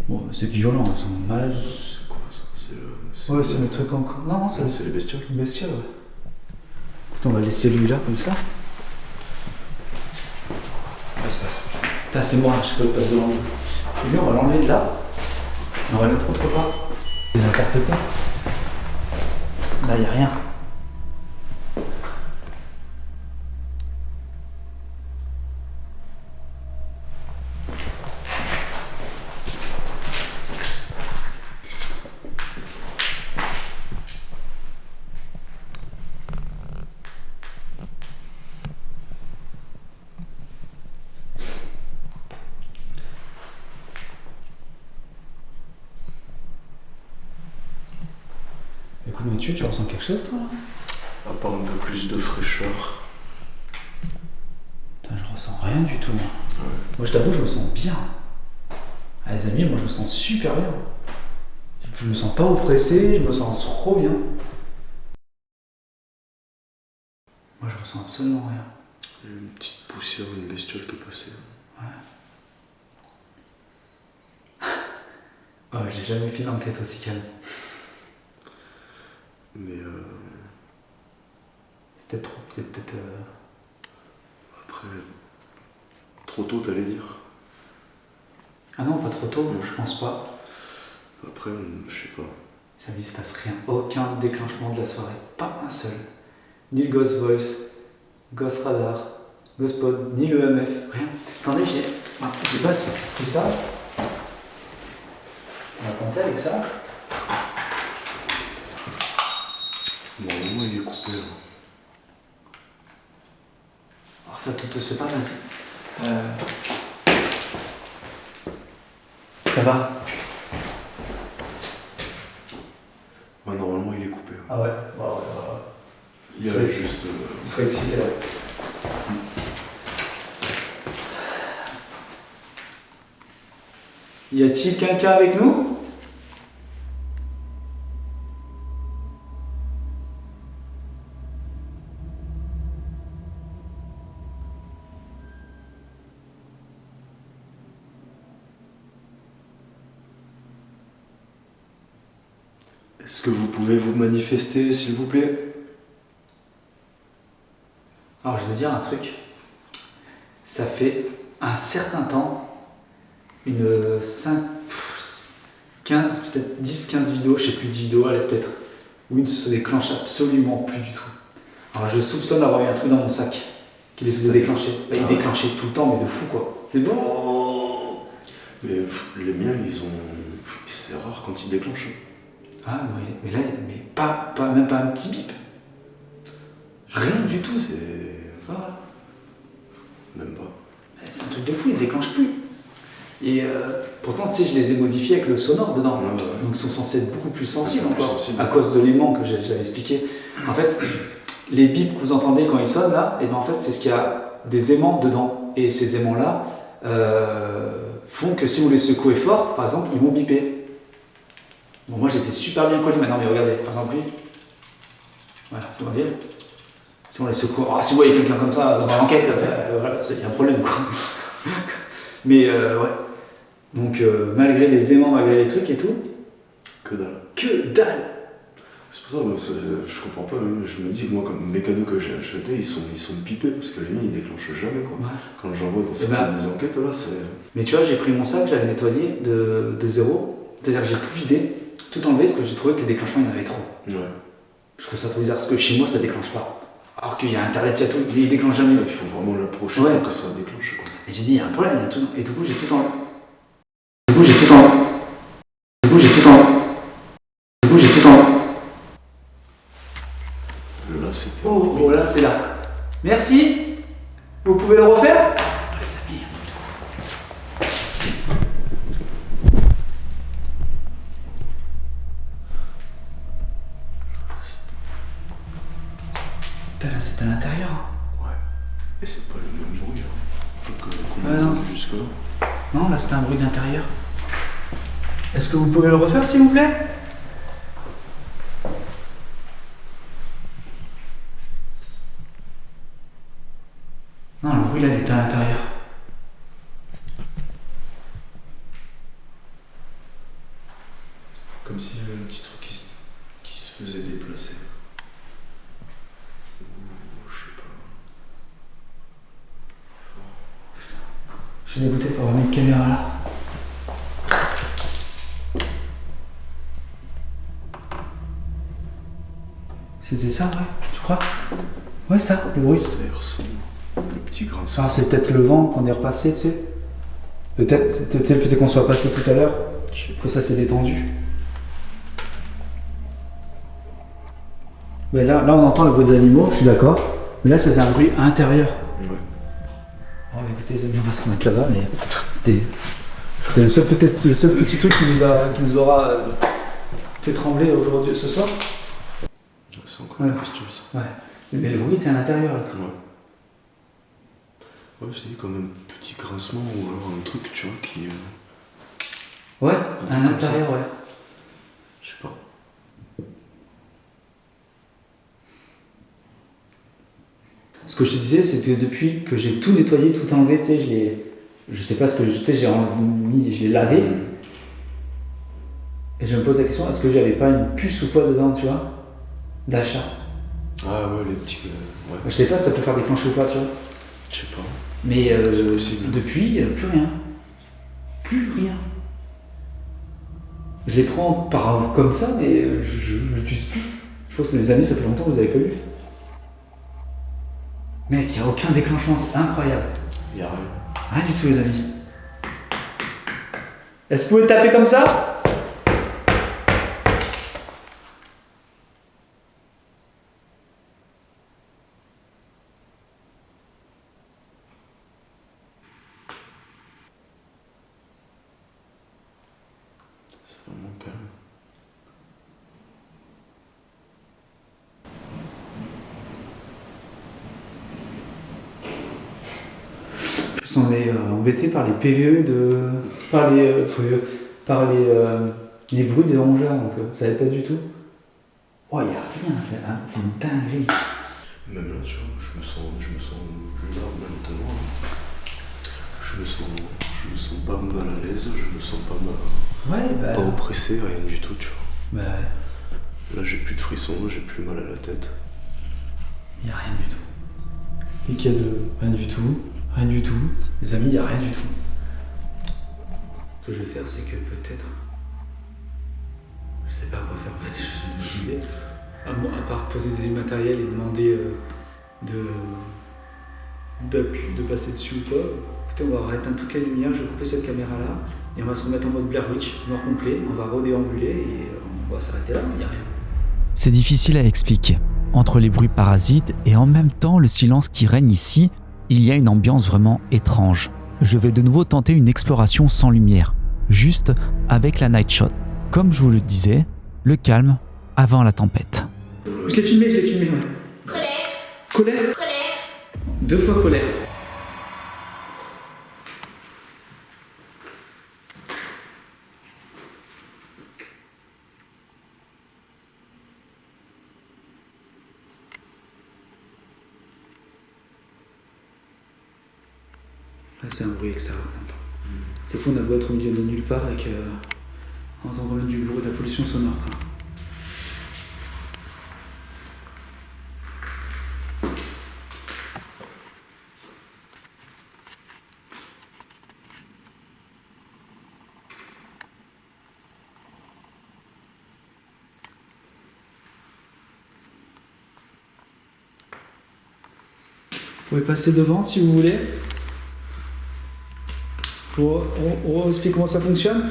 Bon, c'est violent, ils sont malades. C'est quoi ça? Ouais, c'est le truc encore. Non, C'est les bestioles. le bestiole, ouais. Écoute, on va laisser lui là, comme ça. Ouais, se passe. Putain, c'est moi, je peux pas le devant. Et lui, on va l'enlever de là. On va le mettre autre part. C'est n'importe quoi. Là, y a rien. Écoute Mathieu, tu ressens quelque chose toi là? À part un peu plus de fraîcheur. Putain, je ressens rien du tout moi. Ouais. Moi je t'avoue, je me sens bien. Ah les amis, moi je me sens super bien. Je me sens pas oppressé, je me sens trop bien. Moi je ressens absolument rien. Il y a une petite poussière ou une bestiole qui est passée. Ouais. Oh, j'ai jamais fait d'enquête aussi calme. Mais C'était trop. C'est peut-être. après, trop tôt, t'allais dire. Ah non, pas trop tôt, je pense pas. Après, je sais pas. Ça ne se passe rien. Aucun déclenchement de la soirée. Pas un seul. Ni le Ghost Voice, Ghost Radar, Ghost Pod, ni le MF. Rien. Attendez, j'ai pas pris ça. On va tenter avec ça. Normalement, il est coupé. Là. Alors ça tout, c'est pas vas-y. Ça va. Bah, normalement, il est coupé. Ouais. Ah ouais. Il y a serait- juste. Je serais excité là. Y a-t-il quelqu'un avec nous? Est-ce que vous pouvez vous manifester, s'il vous plaît? Alors je veux dire un truc. Ça fait un certain temps, une 5, 15, peut-être 10-15 vidéos, je sais plus, 10 vidéos, allez peut-être, où il ne se déclenche absolument plus du tout. Alors je soupçonne d'avoir eu un truc dans mon sac qui les faisait déclencher. Bah, il déclenchait tout le temps, mais de fou quoi. C'est bon. Mais les miens, ils ont. C'est rare quand ils déclenchent. Ah mais là, mais même pas un petit bip. Rien du tout. C'est. Voilà. Même pas. C'est un truc de fou, ils ne déclenchent plus. Et pourtant, tu sais, je les ai modifiés avec le sonore dedans. Ouais. Donc ils sont censés être beaucoup plus sensibles Beaucoup plus encore. sensibles. À cause de l'aimant que j'avais expliqué. En fait, les bips que vous entendez quand ils sonnent là, et ben en fait, c'est ce qu'il y a des aimants dedans. Et ces aimants-là font que si vous les secouez fort, par exemple, ils vont biper. Bon, moi, je les ai super bien collés maintenant, mais regardez, par exemple, lui. Voilà, tout va bien. Si on les secoue, si vous voyez quelqu'un comme ça dans l'enquête, voilà, il y a un problème quoi. Mais ouais. Donc malgré les aimants, malgré les trucs et tout, Que dalle. que dalle. C'est pour ça, moi, je comprends pas. Je me dis que moi, comme mes cadeaux que j'ai achetés, ils sont pipés parce que les miens, ils déclenchent jamais quoi. Ouais. Quand j'envoie dans certaines enquêtes là, c'est. Mais tu vois, j'ai pris mon sac, j'avais nettoyé de zéro. C'est-à-dire que j'ai tout vidé, tout enlevé, parce que j'ai trouvé que les déclenchements, il y en avait trop. Ouais. Je trouve ça trop bizarre, parce que chez moi, ça déclenche pas. Alors qu'il y a internet, il y a tout, il déclenche jamais. Ça, il faut vraiment l'approcher Ouais. pour que ça déclenche quoi. Et j'ai dit, il y a un problème, il y a tout. Et du coup, j'ai tout enlevé. Du coup, j'ai tout enlevé. Là, c'était. Oh, là, c'est là. Merci. Vous pouvez le refaire? Les amis, là, c'est à l'intérieur. Ouais. Et c'est pas le même bruit. Faut qu'on Ouais, non. monte jusque-là. Non, là, c'était un bruit d'intérieur. Est-ce que vous pouvez le refaire, s'il vous plaît? Non, le bruit, là, il était à l'intérieur. Comme s'il y avait un petit truc qui se faisait déplacer. Ou je sais pas. Je suis dégoûté pour avoir mis une caméra là. C'était ça, ouais, tu crois? Ouais, ça, le bruit. Ça y ressemble. Le petit grincement. Ah, c'est peut-être le vent qu'on est repassé, tu sais. Peut-être le fait qu'on soit passé tout à l'heure, que ça s'est détendu. Mais là, on entend le bruit des animaux, je suis d'accord. Mais là, c'est un bruit intérieur. Ouais. Oh, écoutez, les amis, on va se remettre là-bas, mais c'était le seul petit truc qui nous aura fait trembler aujourd'hui, ce soir. C'est encore Ouais. une question ça. Ouais. Mais le bruit était à l'intérieur, là. Ouais. Ouais, c'est comme un petit grincement ou alors un truc, tu vois, qui. Ouais, truc à comme l'intérieur, ça. ouais. Je sais pas. Ce que je te disais, c'est que depuis que j'ai tout nettoyé, tout enlevé, tu sais, je sais pas ce que je l'ai lavé, Et je me pose la question, est-ce que j'avais pas une puce ou quoi dedans, tu vois, d'achat. Ah ouais, les petits. Ouais. Je sais pas si ça peut faire déclencher ou pas, tu vois. Je sais pas. Mais possible. depuis, plus rien. Plus rien. Je les prends comme ça, mais je l'utilise plus. Je pense que les amis, ça fait longtemps que vous avez pas eu. Mec, il n'y a aucun déclenchement, c'est incroyable. Y a rien. Rien du tout, les amis. Est-ce que vous pouvez taper comme ça? C'est vraiment calme. On est embêté par les PVE par les bruits des rongeurs, donc ça n'aide pas du tout. Oh, il n'y a rien, c'est une dinguerie. Même là, tu vois, je me sens là maintenant. Je me sens pas mal à l'aise, je me sens pas mal. Ouais, bah. Pas oppressé, rien du tout, tu vois. Bah, Là, j'ai plus de frissons, j'ai plus mal à la tête. il n'y a rien du tout. Et qu'il y a de. Rien du tout. Rien du tout. Les amis, il n'y a rien du tout. Ce que je vais faire, c'est que peut-être. Je sais pas quoi faire en fait, je suis motivé. À part poser des matériels et demander de passer dessus ou quoi. Écoutez, on va éteindre toutes les lumières, je vais couper cette caméra là et on va se remettre en mode Blair Witch, noir complet, on va redéambuler et on va s'arrêter là, il n'y a rien. C'est difficile à expliquer. Entre les bruits parasites et en même temps le silence qui règne ici, il y a une ambiance vraiment étrange. Je vais de nouveau tenter une exploration sans lumière, juste avec la night shot. Comme je vous le disais, le calme avant la tempête. Je l'ai filmé, ouais. Colère. 2 fois colère. Ah, c'est un bruit extérieur en même temps. C'est fou, on a beau être au milieu de nulle part et on entend quand même du bruit de la pollution sonore. Quoi. Vous pouvez passer devant si vous voulez. On explique comment ça fonctionne.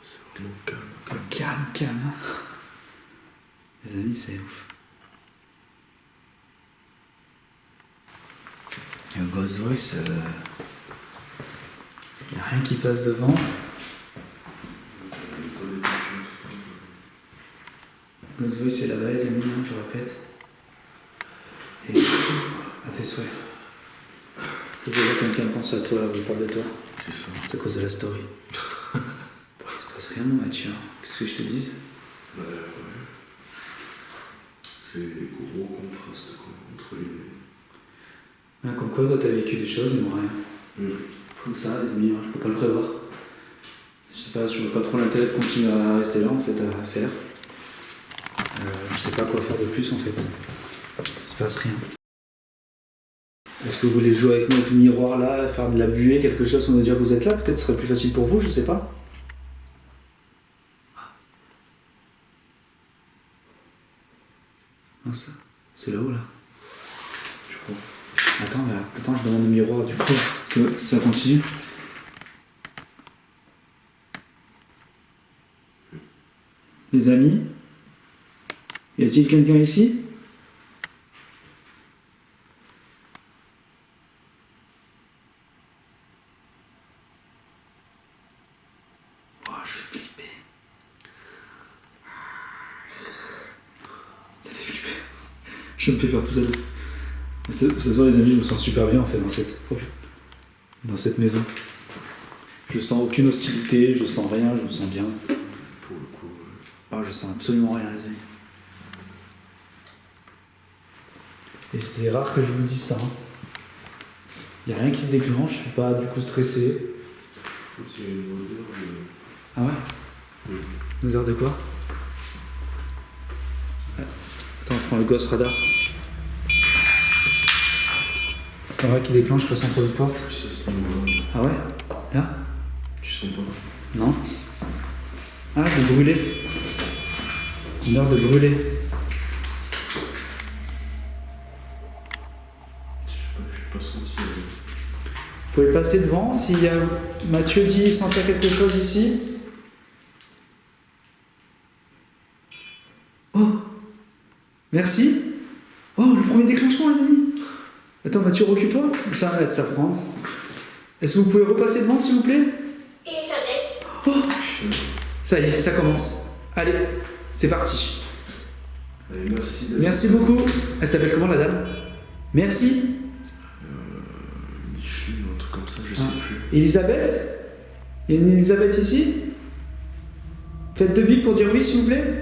C'est vraiment calme. Calme. Les amis, c'est ouf. Il y a un Ghost Voice, il n'y a rien qui passe devant. Ghost Voice, c'est là-bas, les amis, hein, je répète. Et à tes souhaits. Ça, c'est là que quelqu'un pense à toi, il parle de toi. C'est ça. C'est à cause de la story. Il se passe rien, mon Mathieu. Qu'est-ce que je te dise? Bah ouais. C'est gros contraste quoi, entre les. Ah, comme quoi, toi, t'as vécu des choses, moi, rien. Comme ça, les amis, je peux pas le prévoir. Je sais pas, je vois pas trop l'intérêt de continuer à rester là, en fait, à faire. Je sais pas quoi faire de plus, en fait. Il se passe rien. Est-ce que vous voulez jouer avec notre miroir là, faire de la buée, quelque chose pour nous dire que vous êtes là? Peut-être ce serait plus facile pour vous, je sais pas. Ah, ça, c'est là-haut, là. Je crois. Attends, je demande le miroir du coup, parce que ça continue. Les amis, y a-t-il quelqu'un ici? Oh, je vais flipper. Ça fait flipper. Je me fais faire tout seul. Ce soir, les amis, je me sens super bien en fait dans cette maison. Je sens aucune hostilité, je sens rien, je me sens bien. pour le coup. Oh, je sens absolument rien, les amis. Et c'est rare que je vous dise ça. Il n'y a rien qui se déclenche, je suis pas du coup stressé. Il y a une odeur de... Ah ouais? Oui. Une odeur de quoi? Attends, je prends le Ghost Radar. C'est vrai qui déclenche, je passe entre les portes. Plus à ce niveau-là. Ah ouais? Là? Tu sens pas? Non. Ah, de brûler. Une heure de brûler. Je n'ai pas senti. Vous pouvez passer devant s'il y a... Mathieu dit sentir quelque chose ici. Oh! Merci. Oh, le premier déclenchement, les amis. Attends, Mathieu, recule-toi. Ça va, ça prend. Est-ce que vous pouvez repasser devant, s'il vous plaît? Elisabeth. Oh! Ça y est, ça commence. Allez, c'est parti. Allez, merci. d'être- Merci beaucoup. Elle s'appelle comment, la dame? Merci. Micheline ou un truc comme ça, je Ah. sais plus. Elisabeth? Il y a une Elisabeth ici? Faites 2 bips pour dire oui, s'il vous plaît.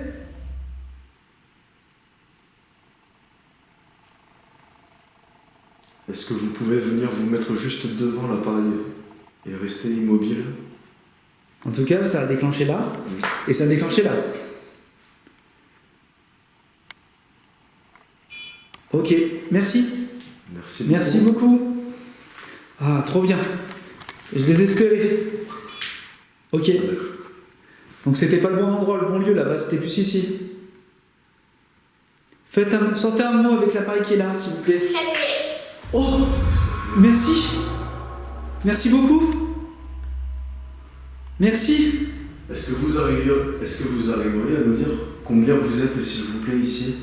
Est-ce que vous pouvez venir vous mettre juste devant l'appareil et rester immobile? En tout cas, ça a déclenché là, et ça a déclenché là. Ok, merci. Merci. Merci beaucoup. Ah, trop bien. Je désespérais. Ok. Donc c'était pas le bon endroit, le bon lieu là-bas, c'était plus ici. Sortez un mot avec l'appareil qui est là, s'il vous plaît. Oh, merci. Merci beaucoup. Merci. Est-ce que vous arriveriez à nous dire combien vous êtes, s'il vous plaît, ici?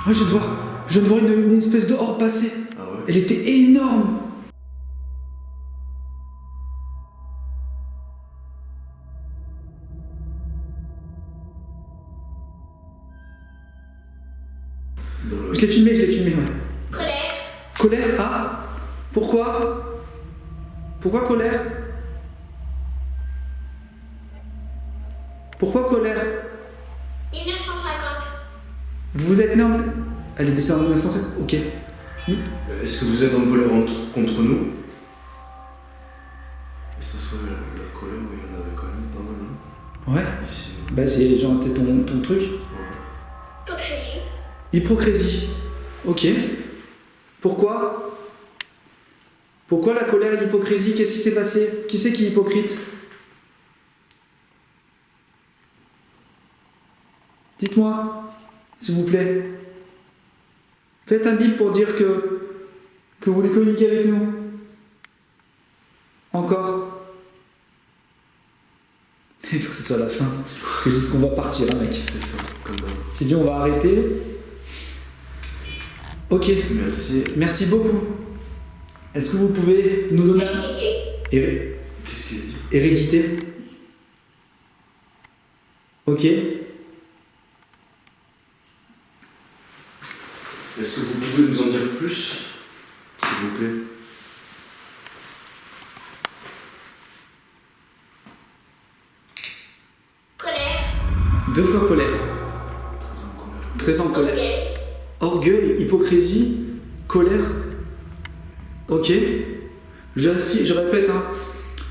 Oh, je viens de voir une espèce de orbe passer. Ah ouais? Elle était énorme. Je l'ai filmé, ouais. Colère. Colère, ah? Pourquoi? Pourquoi colère? Pourquoi colère? 1950. Vous êtes né en... Elle est décédée en 1950. Ok. Est-ce que vous êtes en colère contre nous? Et ce soit la colère, où il y en avait quand même pas mal, hein, Ouais. ici. Bah c'est genre t'es ton truc. Ouais. Hypocrisie. Hypocrisie. Ok. Pourquoi? Pourquoi la colère et l'hypocrisie? Qu'est-ce qui s'est passé? Qui c'est qui est hypocrite? Dites-moi, s'il vous plaît. Faites un bip pour dire que vous voulez communiquer avec nous. Encore. Il faut que ce soit la fin. Que je dise qu'on va partir, hein, mec. C'est ça, comme d'hab. J'ai dit on va arrêter. Ok. Merci. Merci beaucoup. Est-ce que vous pouvez nous donner un... Hérédité. Qu'est-ce qu'il a dit? Hérédité. Ok. Est-ce que vous pouvez nous en dire plus, s'il vous plaît? Colère. 2 fois colère. Très en colère. 13 en colère. Orgueil. Orgueil, hypocrisie, colère. Ok. Je répète, hein.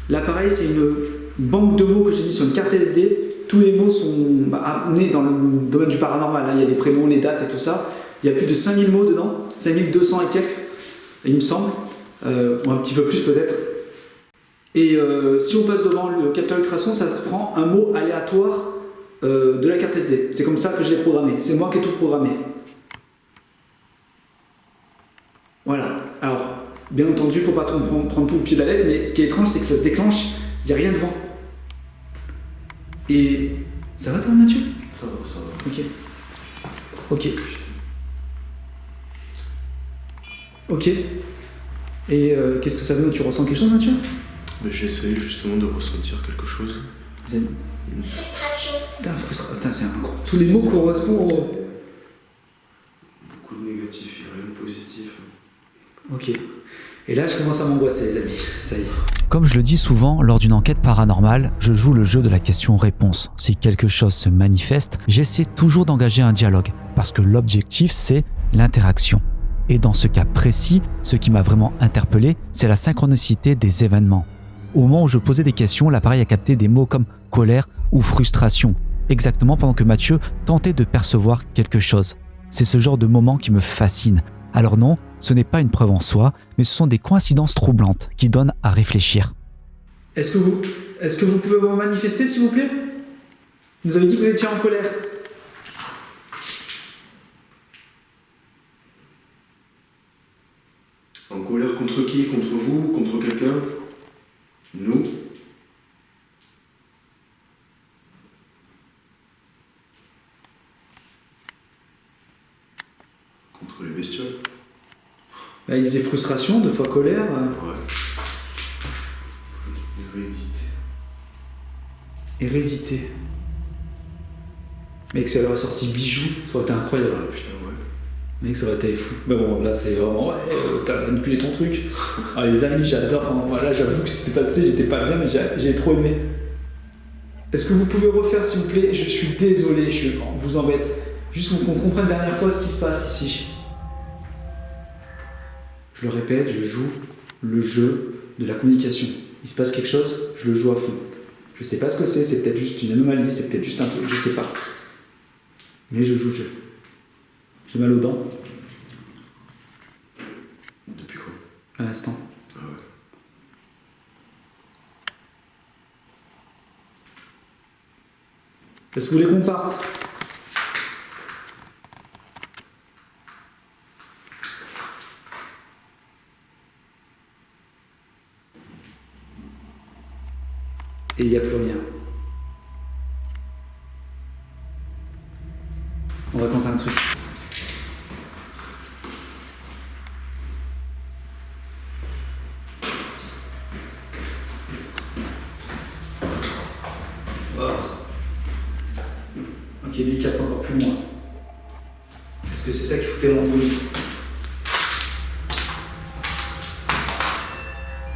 Là pareil, c'est une banque de mots que j'ai mis sur une carte SD. Tous les mots sont amenés dans le domaine du paranormal, hein. Il y a les prénoms, les dates et tout ça. Il y a plus de 5000 mots dedans, 5200 et quelques, il me semble, ou un petit peu plus peut-être. Et si on passe devant le capteur ultrason, ça te prend un mot aléatoire de la carte SD. C'est comme ça que je l'ai programmé. C'est moi qui ai tout programmé. Voilà. Alors, bien entendu, il ne faut pas prendre tout au pied de la lettre, mais ce qui est étrange, c'est que ça se déclenche, il n'y a rien devant. Et... Ça va toi, Mathieu? Ça va, ça va. Ok. Ok. Ok. Et qu'est-ce que ça donne? Tu ressens quelque chose, Mathieu? Mais j'ai essayé justement de ressentir quelque chose. Frustration. Putain, c'est un gros. Tous les mots correspondent au... Beaucoup de négatif, il n'y a rien de positif. Ok. Et là, je commence à m'angoisser, les amis. Ça y est. Comme je le dis souvent, lors d'une enquête paranormale, je joue le jeu de la question-réponse. Si quelque chose se manifeste, j'essaie toujours d'engager un dialogue, parce que l'objectif, c'est l'interaction. Et dans ce cas précis, ce qui m'a vraiment interpellé, c'est la synchronicité des événements. Au moment où je posais des questions, l'appareil a capté des mots comme colère ou frustration, exactement pendant que Mathieu tentait de percevoir quelque chose. C'est ce genre de moment qui me fascine. Alors non, ce n'est pas une preuve en soi, mais ce sont des coïncidences troublantes qui donnent à réfléchir. Est-ce que vous pouvez vous manifester, s'il vous plaît? Vous avez dit que vous étiez en colère. En colère contre qui? Contre vous? Contre quelqu'un? Nous? Contre les bestioles? Bah, il disait frustration, 2 fois colère. Ouais. Hérédité. Mec, si elle aurait sorti bijoux, ça aurait été incroyable. Ah putain, ouais. Mec, ça aurait été fou. Mais bon, là, c'est vraiment, ouais, t'as manipulé ton truc. Ah, les amis, j'adore. Hein. Là, j'avoue que ce qui s'est passé, j'étais pas bien, mais j'ai trop aimé. Est-ce que vous pouvez refaire, s'il vous plaît? Je suis désolé, je vous embête. Juste qu'on comprenne la dernière fois ce qui se passe ici. Je le répète, je joue le jeu de la communication. Il se passe quelque chose, je le joue à fond. Je sais pas ce que c'est peut-être juste une anomalie, c'est peut-être juste un truc, je sais pas. Mais je joue le jeu. J'ai mal aux dents. Depuis quoi? À l'instant. Ah ouais. Est-ce que vous voulez qu'on parte? Et il n'y a plus rien. On va tenter un truc. Oh. Ok, lui il capte encore plus loin. Est-ce que c'est ça qui foutait l'embrouille?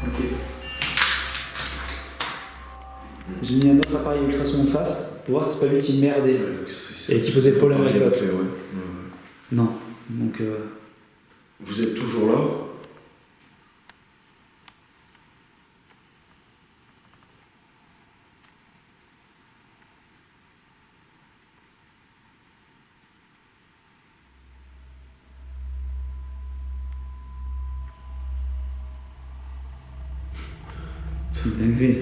Ok. J'ai mis un autre appareil ultrason en face pour voir si c'est pas lui qui merdait et qui posait problème avec l'autre. Ouais. Non. Donc. Vous êtes toujours là? C'est une dinguerie.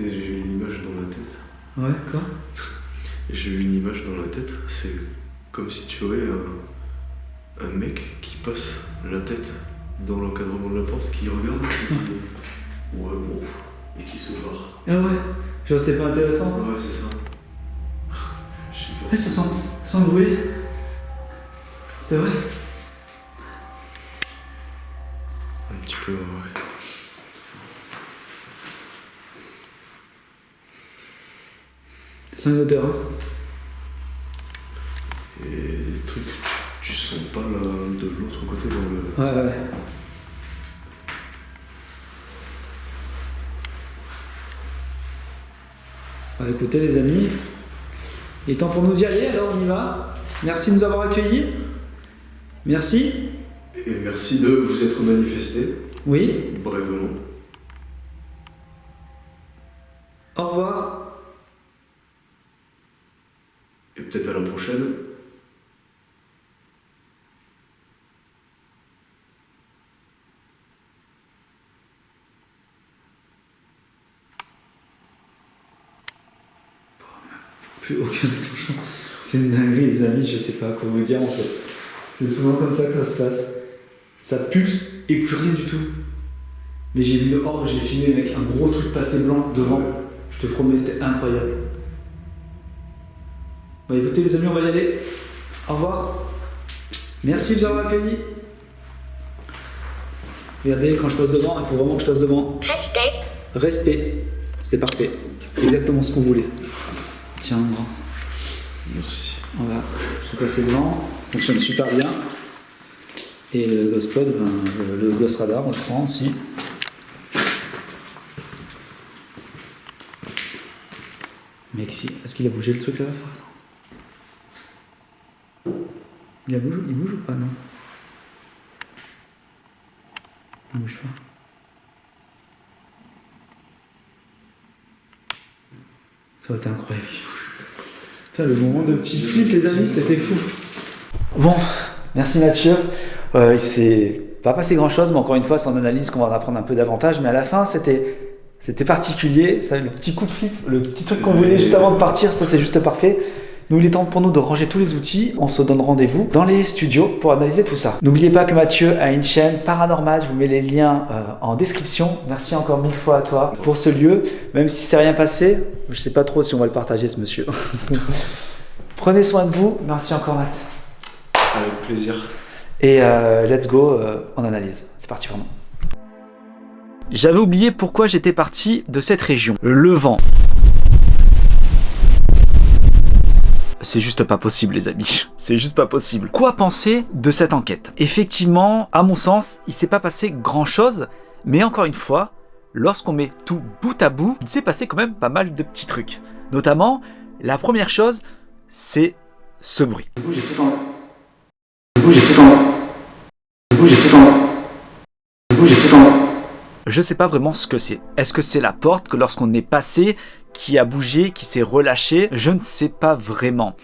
J'ai eu une image dans la tête. Ouais, quoi? J'ai eu une image dans la tête, c'est comme si tu aurais un mec qui passe la tête dans l'encadrement de la porte, qui regarde, et qui dit ouais bon, et qui se barre. Ah ouais, genre c'est pas intéressant. Ouais, c'est ça. Je sais pas. Ah, ça sent le bruit. C'est vrai? Un petit peu, ouais. Ça sent une odeur. Hein. Et des trucs, tu sens pas là, de l'autre côté dans le... Ouais. Bah, écoutez les amis, il est temps pour nous d'y aller, alors on y va. Merci de nous avoir accueillis. Merci. Et merci de vous être manifesté. Oui. Brèvement. Au revoir. Et peut-être à la prochaine. Plus aucun déclenchement. C'est une dinguerie les amis, je sais pas quoi vous dire en fait. C'est souvent comme ça que ça se passe. Ça pulse et plus rien du tout. Mais j'ai vu le orbe, j'ai filmé avec un gros truc passé blanc devant. Je te promets, c'était incroyable. Bon écoutez les amis, on va y aller. Au revoir. Merci de nous avoir accueillis. Regardez, quand je passe devant, il faut vraiment que je passe devant. Respect. C'est parfait. Exactement ce qu'on voulait. Tiens, grand. Merci. On va se passer devant. Ça fonctionne super bien. Et le Ghost Pod, le Ghost Radar, on le prend aussi. Mec, si. Est-ce qu'il a bougé le truc là? Attends. Il bouge ou pas, non? Il bouge pas. Ça aurait été incroyable. Putain, le moment de petit flip, les amis, c'était fou. Bon, merci Mathieu. Il s'est pas passé grand chose, mais encore une fois, c'est en analyse qu'on va en apprendre un peu davantage. Mais à la fin, c'était particulier. Ça, le petit coup de flip, le petit truc qu'on voulait juste avant de partir, ça c'est juste parfait. Nous, il est temps pour nous de ranger tous les outils. On se donne rendez-vous dans les studios pour analyser tout ça. N'oubliez pas que Mathieu a une chaîne paranormale. Je vous mets les liens en description. Merci encore 1000 fois à toi pour ce lieu. Même si c'est rien passé, je sais pas trop si on va le partager, ce monsieur. Prenez soin de vous. Merci encore, Matt. Avec plaisir. Et let's go en analyse. C'est parti vraiment. J'avais oublié pourquoi j'étais parti de cette région. Le vent. C'est juste pas possible, les amis. C'est juste pas possible. Quoi penser de cette enquête? Effectivement, à mon sens, il s'est pas passé grand chose, mais encore une fois, lorsqu'on met tout bout à bout, il s'est passé quand même pas mal de petits trucs. Notamment, la première chose, c'est ce bruit. J'ai tout en Je sais pas vraiment ce que c'est. Est-ce que c'est la porte que lorsqu'on est passé, qui a bougé, qui s'est relâché? Je ne sais pas vraiment.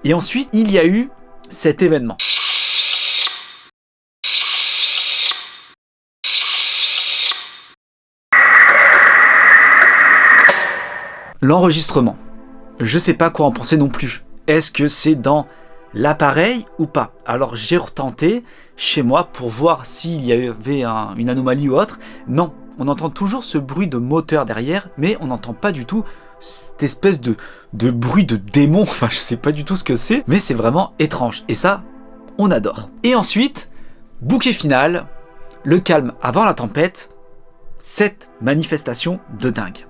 Et ensuite, il y a eu cet événement. L'enregistrement. Je sais pas quoi en penser non plus. Est-ce que c'est dans l'appareil ou pas? Alors j'ai retenté chez moi pour voir s'il y avait une anomalie ou autre. Non, on entend toujours ce bruit de moteur derrière, mais on n'entend pas du tout cette espèce de bruit de démon. Enfin, je sais pas du tout ce que c'est, mais c'est vraiment étrange. Et ça, on adore. Et ensuite, bouquet final, le calme avant la tempête, cette manifestation de dingue.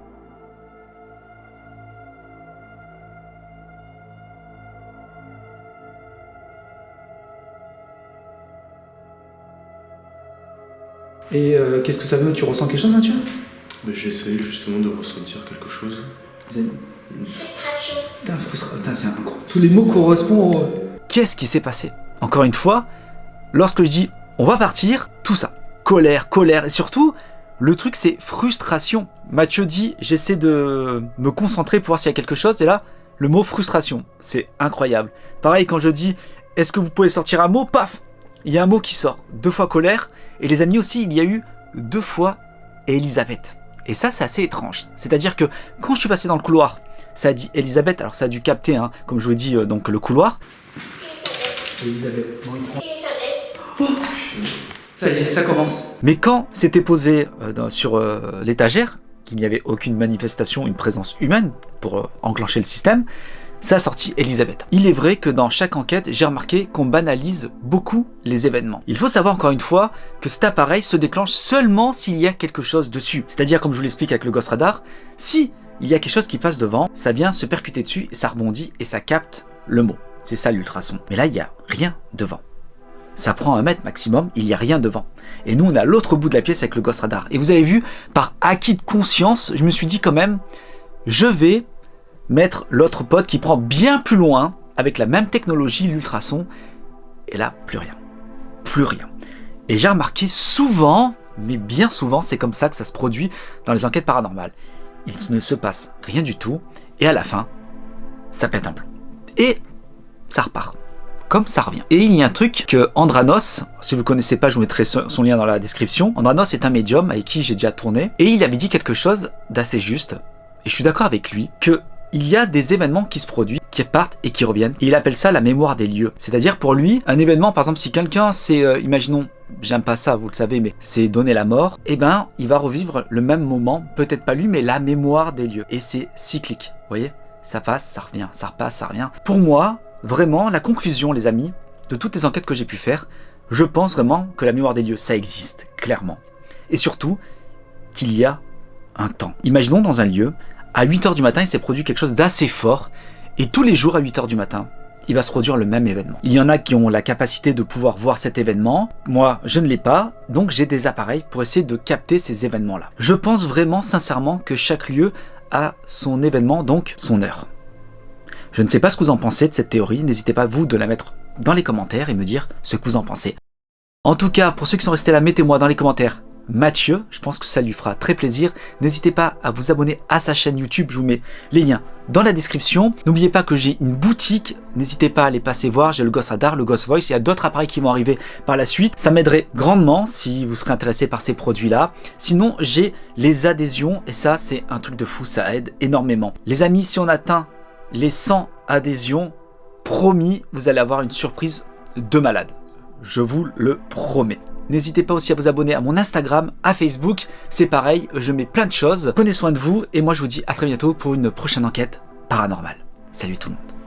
Et qu'est-ce que ça veut? Tu ressens quelque chose, Mathieu? J'essaye justement de ressentir quelque chose. Frustration. Putain, Putain, c'est incroyable. Tous les mots correspondent au... Qu'est-ce qui s'est passé? Encore une fois, lorsque je dis on va partir, tout ça. Colère, et surtout, le truc c'est frustration. Mathieu dit j'essaie de me concentrer pour voir s'il y a quelque chose, et là, le mot frustration, c'est incroyable. Pareil quand je dis est-ce que vous pouvez sortir un mot? Paf! Il y a un mot qui sort. 2 fois colère. Et les amis aussi, il y a eu 2 fois Elisabeth. Et ça, c'est assez étrange. C'est-à-dire que quand je suis passé dans le couloir, ça a dit Elisabeth. Alors ça a dû capter, hein, comme je vous dis, donc le couloir. Elisabeth. Oh, ça y est, ça commence. Mais quand c'était posé sur l'étagère, qu'il n'y avait aucune manifestation, une présence humaine pour enclencher le système, ça a sorti Elisabeth. Il est vrai que dans chaque enquête, j'ai remarqué qu'on banalise beaucoup les événements. Il faut savoir encore une fois que cet appareil se déclenche seulement s'il y a quelque chose dessus. C'est-à-dire, comme je vous l'explique avec le Ghost Radar, si il y a quelque chose qui passe devant, ça vient se percuter dessus et ça rebondit et ça capte le mot. C'est ça l'ultrason. Mais là, il n'y a rien devant. Ça prend 1 mètre maximum, il n'y a rien devant. Et nous, on est à l'autre bout de la pièce avec le Ghost Radar. Et vous avez vu, par acquis de conscience, je me suis dit quand même, je vais mettre l'autre pote qui prend bien plus loin, avec la même technologie, l'ultrason, et là, plus rien. Plus rien. Et j'ai remarqué souvent, mais bien souvent, c'est comme ça que ça se produit dans les enquêtes paranormales. Il ne se passe rien du tout, et à la fin, ça pète un plomb. Et ça repart. Comme ça revient. Et il y a un truc que Andranos, si vous ne connaissez pas, je vous mettrai son lien dans la description. Andranos est un médium avec qui j'ai déjà tourné, et il avait dit quelque chose d'assez juste, et je suis d'accord avec lui, que il y a des événements qui se produisent, qui partent et qui reviennent. Et il appelle ça la mémoire des lieux. C'est-à-dire pour lui, un événement, par exemple, si quelqu'un c'est, imaginons, j'aime pas ça, vous le savez, mais c'est donner la mort, eh ben, il va revivre le même moment, peut-être pas lui, mais la mémoire des lieux. Et c'est cyclique, vous voyez? Ça passe, ça revient, ça repasse, ça revient. Pour moi, vraiment, la conclusion, les amis, de toutes les enquêtes que j'ai pu faire, je pense vraiment que la mémoire des lieux, ça existe, clairement. Et surtout, qu'il y a un temps. Imaginons dans un lieu, à 8h du matin, il s'est produit quelque chose d'assez fort, et tous les jours à 8h du matin, il va se produire le même événement. Il y en a qui ont la capacité de pouvoir voir cet événement, moi je ne l'ai pas, donc j'ai des appareils pour essayer de capter ces événements-là. Je pense vraiment sincèrement que chaque lieu a son événement, donc son heure. Je ne sais pas ce que vous en pensez de cette théorie, n'hésitez pas vous de la mettre dans les commentaires et me dire ce que vous en pensez. En tout cas, pour ceux qui sont restés là, mettez-moi dans les commentaires Mathieu, je pense que ça lui fera très plaisir. N'hésitez pas à vous abonner à sa chaîne YouTube, je vous mets les liens dans la description. N'oubliez pas que j'ai une boutique, n'hésitez pas à aller passer voir, j'ai le Ghost Radar, le Ghost Voice, il y a d'autres appareils qui vont arriver par la suite. Ça m'aiderait grandement si vous serez intéressé par ces produits-là. Sinon, j'ai les adhésions et ça, c'est un truc de fou, ça aide énormément. Les amis, si on atteint les 100 adhésions, promis, vous allez avoir une surprise de malade. Je vous le promets. N'hésitez pas aussi à vous abonner à mon Instagram, à Facebook, c'est pareil, je mets plein de choses. Prenez soin de vous et moi je vous dis à très bientôt pour une prochaine enquête paranormale. Salut tout le monde.